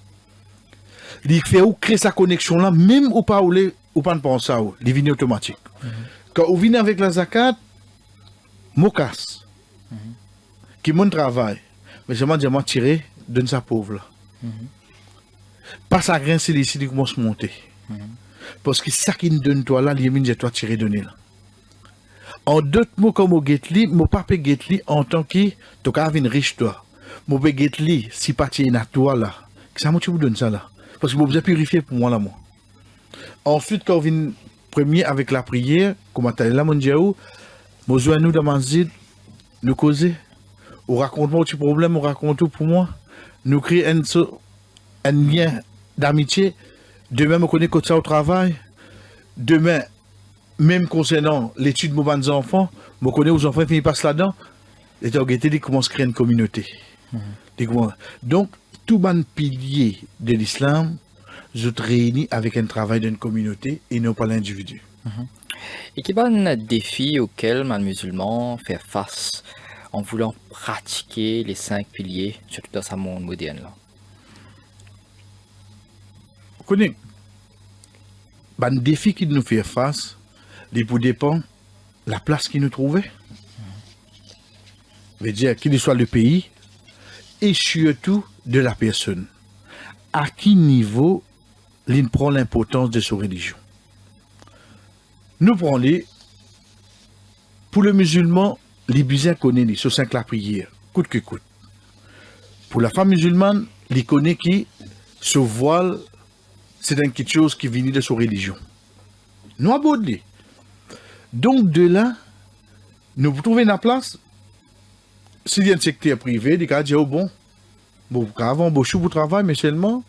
Il fait ou créer sa connexion là, même ou pas ou pas penser ça, il vient automatique. Quand on vient avec la zakat, mocasse, qui mon travail, mais je m'en dis, tirer, donne sa pauvre là. Pas ça grincer ici, il commence à monter. Parce que ça qui nous donne toi là, il y a toi tirer donner là. En d'autres mots, comme au Getli, mon papa Getli en tant que tu as une riche toi. Mon papa Getli, si pas tirer à toi là, ça moi tu vous donne ça là. Parce que vous avez purifié pour moi là, moi. Ensuite, quand on vient premier avec la prière, comment tu as là, mon Dieu, nous joignons dans ma zid, nous causer, on raconte moi petit problème, on raconte tout pour moi, nous créer un lien d'amitié. Demain, on connaît que ça au travail. Demain, même concernant l'étude de mes enfants, je connais aux enfants qui passent là-dedans. Les organités commencent à créer une communauté. Donc, tout le pilier de l'islam, je te réunis avec un travail d'une communauté et non pas l'individu. Et quel est un défi auquel un musulman fait face en voulant pratiquer les 5 piliers, surtout dans ce monde moderne là? Vous connaissez, le défi qui nous fait face, il dépend de la place qui nous trouvait. Veut dire qu'il soit le pays et surtout de la personne. À quel niveau il prend l'importance de sa religion. Nous prenons les, pour le musulman, les bisins connaissent sur 5 la prière, coûte que coûte. Pour la femme musulmane, il connaît qui se voile, c'est quelque chose qui vient de sa religion. Nous abordons. Donc de là, nous trouvons la place. S'il y a un secteur privé, il dit oh bon, avant, je vous travail, mais seulement,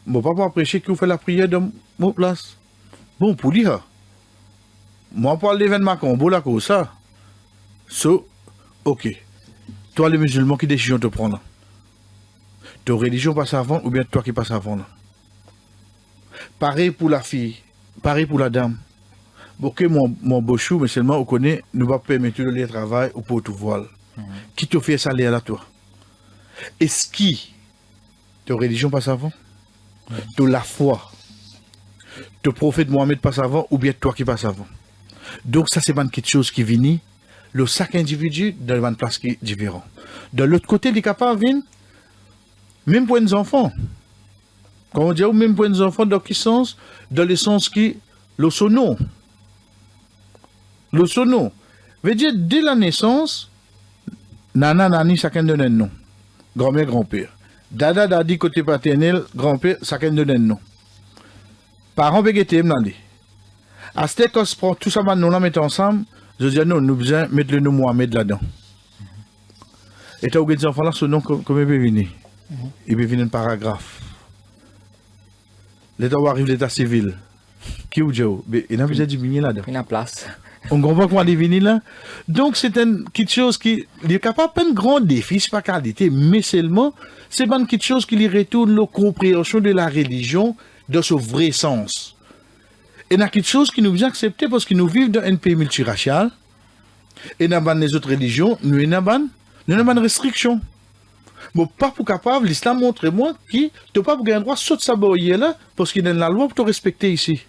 je ne peux pas prêcher que vous faites la prière dans mon place. Bon, pour dire, moi, pour l'événement, bon, là, comme ça. So, ok. Toi, les musulmans, qui décision te prendre? Ta religion passe avant ou bien toi qui passe avant là? Pareil pour la fille, pareil pour la dame. Ok, mon beau chou, mais seulement on connaît, nous va permettre de aller travail ou pour tout voile. Qui te fait ça là, toi? Est-ce qui ta religion passe avant? De la foi. Le prophète Mohamed passe avant ou bien toi qui passe avant? Donc ça c'est quelque chose qui vient, le chaque individu dans une place qui est différente. De l'autre côté, il est capable de venir, même pour les enfants. Quand on dit même pour les enfants, dans quel sens? Dans le sens qui, le sono. Le sono. Veut dire, dès la naissance, nana, nani, chacun donne un nom. Grand-mère, grand-père. Dada, dadi, côté paternel, grand-père, chacun donne un nom. Parents, végétés, m'nandé. À ce qu'on se prend tout ça, nous la mettons ensemble, je dis non, nous besoin mettre le nom Mohamed là-dedans. Et tu as des enfants là, ce nom, comme il peut venir. Il peut venir un paragraphe. L'état où arrive l'état civil. Qui ou Joe? Il n'a besoin de là-dedans. Il y a place. On comprend comment il venir là. Donc c'est quelque chose qui est capable de un grand défi, c'est pas qualité, mais seulement, c'est quelque chose qui lui retourne la compréhension de la religion dans son vrai sens. Et il y a quelque chose qui nous vient accepter parce que nous vivons dans un pays multiracial. Et dans les autres religions, nous avons une restriction. Mais pas pour capable, l'islam montre moi qui tu pas pour gagner droit saute sa barrière là parce qu'il y a la loi pour te respecter ici.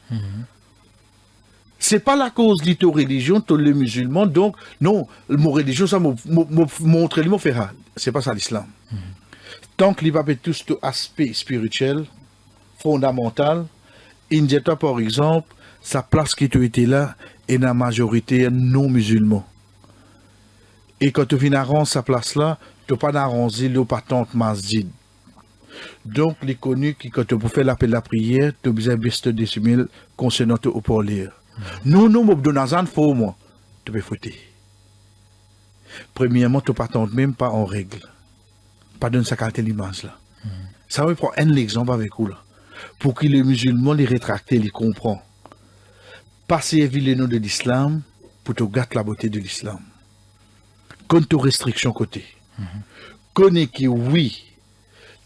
C'est pas la cause de ta religion, tu es musulman, donc non, mon religion ça montre le mot faire. C'est pas ça l'islam. Tant que l'Iba peut tout cet aspect spirituel fondamental, India par exemple, sa place qui était là est la majorité non musulman. Et quand tu viens arranger sa place là, tu n'as pas d'arranger le patente masjid. Donc, les connus qui, quand tu peux faire l'appel de la prière, tu as besoin de décimal concernant au parler. Non, non, mais dans un faux, moi, tu peux fouetter. Premièrement, tu ne pas même pas en règle. Pas donner sa qualité l'image là. Ça me prend un exemple avec vous là. Pour que les musulmans les rétractent, les comprennent. Pas servir le nom de l'islam, pour te gâter la beauté de l'islam. Compte tes restrictions côté. Connais que oui,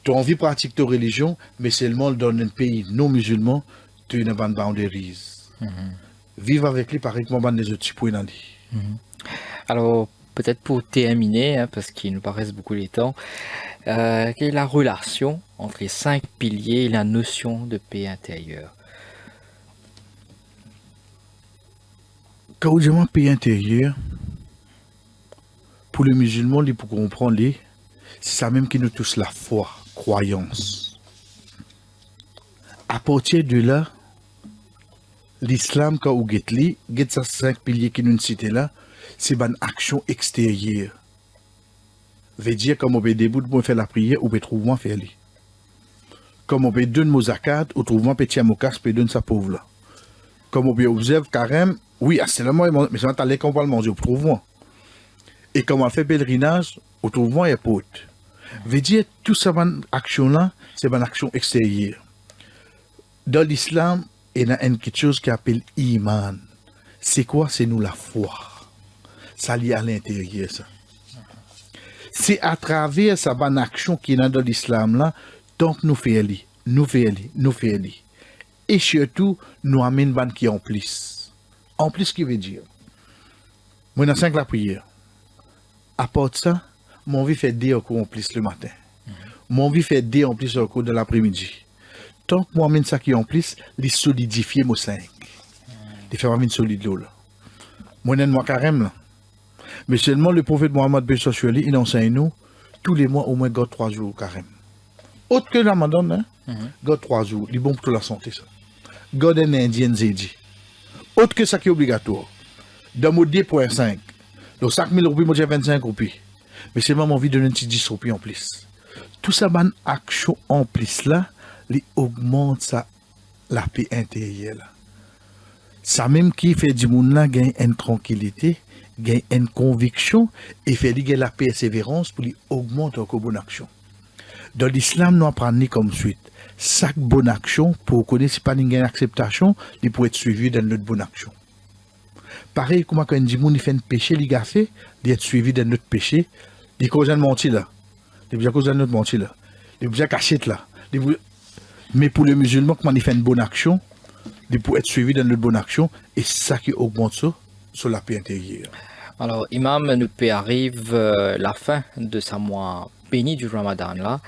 tu as envie de pratiquer ta religion, mais seulement dans un pays non musulman, tu n'as pas de boundaries. Vivre avec lui, pareil que moi, des autres points dans lui. Alors, peut-être pour terminer, parce qu'il nous paraît beaucoup les temps, quelle est la relation entre les 5 piliers et la notion de paix intérieure? Quand on dit paix intérieure, pour les musulmans, pour comprendre, c'est ça même qui nous touche la foi, croyance. À partir de là, l'islam, quand on get ces 5 piliers qui nous citent là, c'est une action extérieure. Veut dire, comme on peut debout pour faire la prière, on peut trouver faire lui. Comme on peut donner nos zakats, on trouve un petit amokas, on peut donner sa pauvre là. Comme on peut observer carême, oui, c'est le moment, mais c'est un talent qu'on va le manger, on trouve moi. Et comme on fait pèlerinage, on trouve moi et pote. Veut dire, tout ça, action là, c'est une action extérieure. Dans l'islam, il y a quelque chose qui appelle iman. C'est quoi? C'est nous la foi. Ça lié à l'intérieur, ça. C'est à travers sa bonne action qui est dans l'islam là, donc nous faisons. Et surtout, nous amène ban qui en plus. En plus, qui veut dire? Moi, dans 5 la prière. À part ça, mon vie fait des en plus le matin. Mon vie fait des en plus au cours de l'après-midi. Tant que moi amène ça qui en plus, les solidifier mon 5. Les faire amène solide là. Moi, moi carême là. Mais seulement le prophète Mohammed Bessocheli, il enseigne nous, tous les mois, au moins, God 3 jours carême. Autre que la Ramadan, God 3 jours, il est bon pour toute la santé, ça. God un indien, Zedi. Autre que ça qui est obligatoire. Dans mon 2.5, donc 5 000 roupies, moi j'ai 25 roupies. Mais c'est même envie de donner un petit 10 roupies en plus. Tout ça, ban action en plus là, il augmente ça, la paix intérieure là. Ça même qui fait du monde là, gagne une tranquillité, gagne une conviction et fait ligue la persévérance pour lui augmenter encore bonne action. Dans l'islam, nous apprenons comme suite. Chaque bonne action, pour connaître si pas une acceptation, il peut être suivi dans notre bonne action. Pareil, comme quand un monde fait un péché, il a fait, il est suivi dans notre péché, il cause un menti là. Il a cause un autre menti là. Il a caché là. Mais pour les musulmans, quand il fait une bonne action, il peut être suivi dans notre bonne action et c'est ça qui augmente ça sur la paix intérieure. Alors, Imam, nous peut arrive la fin de ce mois béni du Ramadan là.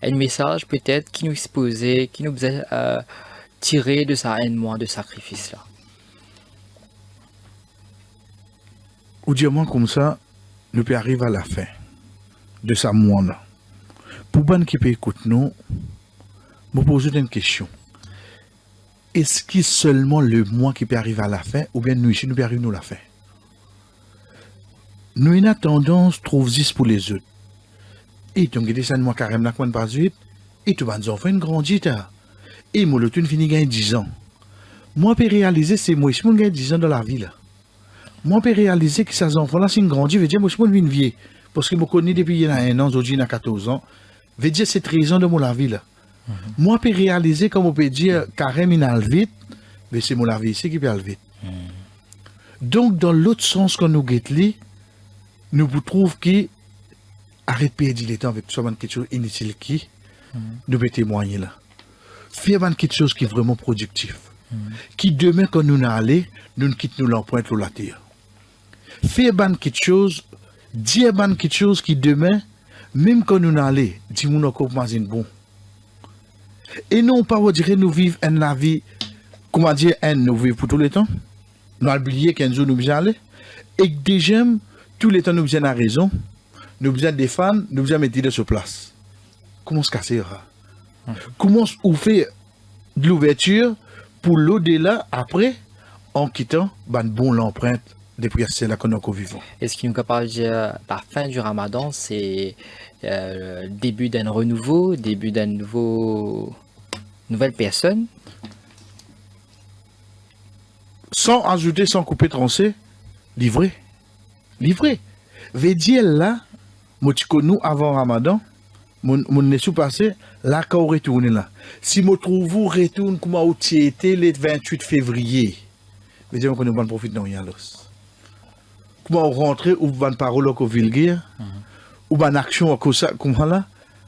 Un message peut-être qui nous exposait, qui nous a tiré de ça un mois de sacrifice là. Ou dire moi comme ça, nous peut arriver à la fin de ce mois là. Pour bon qui peut écouter nous, me poser une question. Est-ce que seulement le mois qui peut arriver à la fin, ou bien nous ici, nous peut arriver à la fin? Nous avons une tendance trouve 10 pour les autres. Et tu as dit ça, moi, carrément, la commande par 8, et tu vas nous enfants une grandite. Et moi, le tout fini gagne 10 ans. Moi, je peux réaliser, c'est moi, je peux gagner 10 ans dans la vie. Là. Moi, je peux réaliser que ces enfants-là, c'est une grandite, veut dire, moi, je peux une vie. Parce que je me connais depuis il y a 1 an, aujourd'hui, il y a 14 ans. Veut dire, c'est 13 ans de mon la vie. Là. Moi, je peux réaliser, comme on peut dire, carrément, il a vite, mais c'est mon la vie ici qui peut aller vite. Donc, dans l'autre sens qu'on nous guette, nous vous trouvons que arrête de perdre le temps avec soi quelque chose inutile qui nous peut témoigner là. Faire quelque chose qui est vraiment productif. Qui demain quand nous allons, nous ne quittons nous l'empreinte sur la terre. Faire quelque chose, dire quelque chose qui demain, même quand nous allons, dis-nous encore pas une bon. Et non pas vous dire nous vivons une vie, comment dire, nous vivons pour tout le temps. Nous allons oublier qu'un jour nous allons aller. Et que déjà, tout le temps nous avons raison, nous avons des fans, nous avons mettre sur place. Comment se casser ça? Comment on fait de l'ouverture pour l'au-delà après, en quittant bon l'empreinte depuis c'est là qu'on est encore vivant. Est-ce qu'il nous capable de dire la fin du Ramadan, c'est le début d'un renouveau, début d'un nouvelle personne? Sans ajouter, sans couper, trancher, livré. Veut dire là, moi tu connais nous avant Ramadan, mon n'est sous passé, là quand on retourne là. Si moi trouve vous retourne comme où tu étais le 28 février, veut dire qu'on ne pas profiter de rien l'os. comment rentrer ou ban parole au vulgaire ou ban action comme ça comme là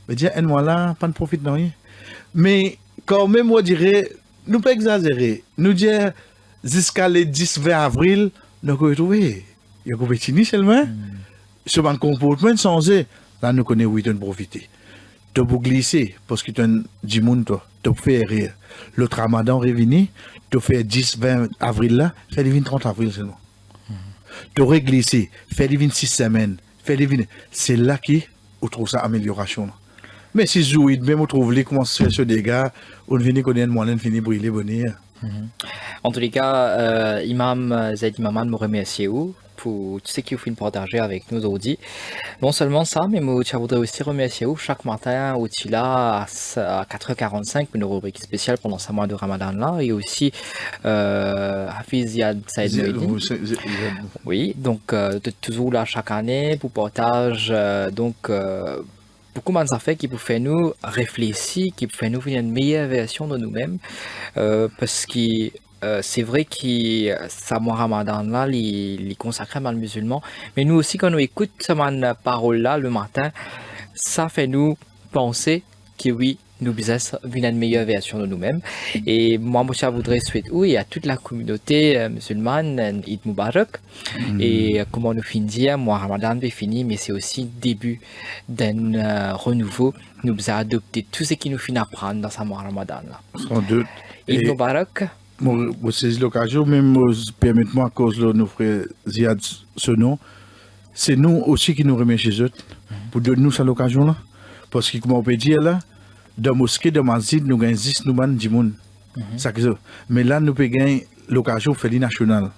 mais dire moi là pas de profit non rien mais quand même moi dirais nous pas exagérer nous dire jusqu'à le 10-20 avril nous retrouver il y a compétition seulement ce ban comportement changé là nous connaît où ils profiter tu peux glisser parce que tu dis monde toi tu fais rire l'autre ramadan revenu tu fais 10-20 avril là fait le 30 avril seulement tu aurais glissé fait le 26 semaines fait le 20 c'est là qui on trouve ça amélioration là. Mais si vous même on trouve les comment se fait ce dégât on vient connaître moyen fini brûler bonheur. En tous les cas, Imam Zaid Maman me remercie pour tout ce que vous faites partager avec nous aujourd'hui. Non seulement ça, mais je voudrais aussi remercier chaque matin au Tila à 4h45 pour une rubrique spéciale pendant ce mois de Ramadan là et aussi Hafiz Ziad Saïd Mouhidine. Oui, donc toujours là chaque année pour partage beaucoup de affaires qui peuvent faire nous réfléchir, qui peuvent faire nous une meilleure version de nous-mêmes, parce que c'est vrai que ça mois Ramadan là, il consacré mal musulman, mais nous aussi quand nous écoutons cette parole là le matin, ça fait nous penser que oui, nous business une meilleure version de nous-mêmes. Et moi, je voudrais souhaiter oui à toute la communauté musulmane Eid Mubarak. Et comment nous finir, moi Ramadan est fini, mais c'est aussi le début d'un renouveau. Nous avons adopté tout ce qui nous finit à prendre dans ce mois Ramadan là. Sans doute. Eid Mubarak. Moi, c'est l'occasion, même permettez-moi à cause de nos frères Ziad ce nom, c'est nous aussi qui nous remercions chez eux pour donner nous cette occasion là. Parce que, comme on peut dire là, dans la mosquée de Masjid, nous gagnons 10 nous man du monde. Mais là, nous pouvons gagner l'occasion de faire le national.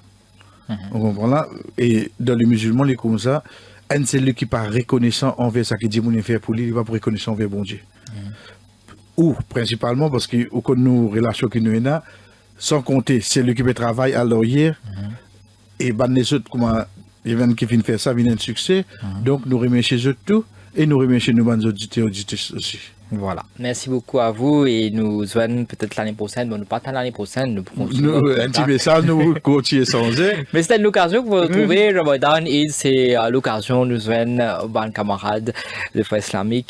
On comprend là? Et dans les musulmans, les comme ça, un celui qui n'est pas reconnaissant envers ce que dit mon fait pour lui, il va pas reconnaissant envers bon Dieu. Ou principalement parce que au nos relations qui nous avons, sans compter celui qui peut travailler à l'oreille, et ben les autres, comment les gens qui viennent faire ça, viennent un succès. Donc nous remercions eux tout et nous remercions nos bonnes auditeurs aussi. Voilà. Merci beaucoup à vous et nous verrons peut-être l'année prochaine, mais nous pas l'année prochaine. Nous un petit message, nous continuons sans Mais c'était l'occasion que vous retrouvez Ramadan et c'est l'occasion de nous voir un camarade de foi islamique.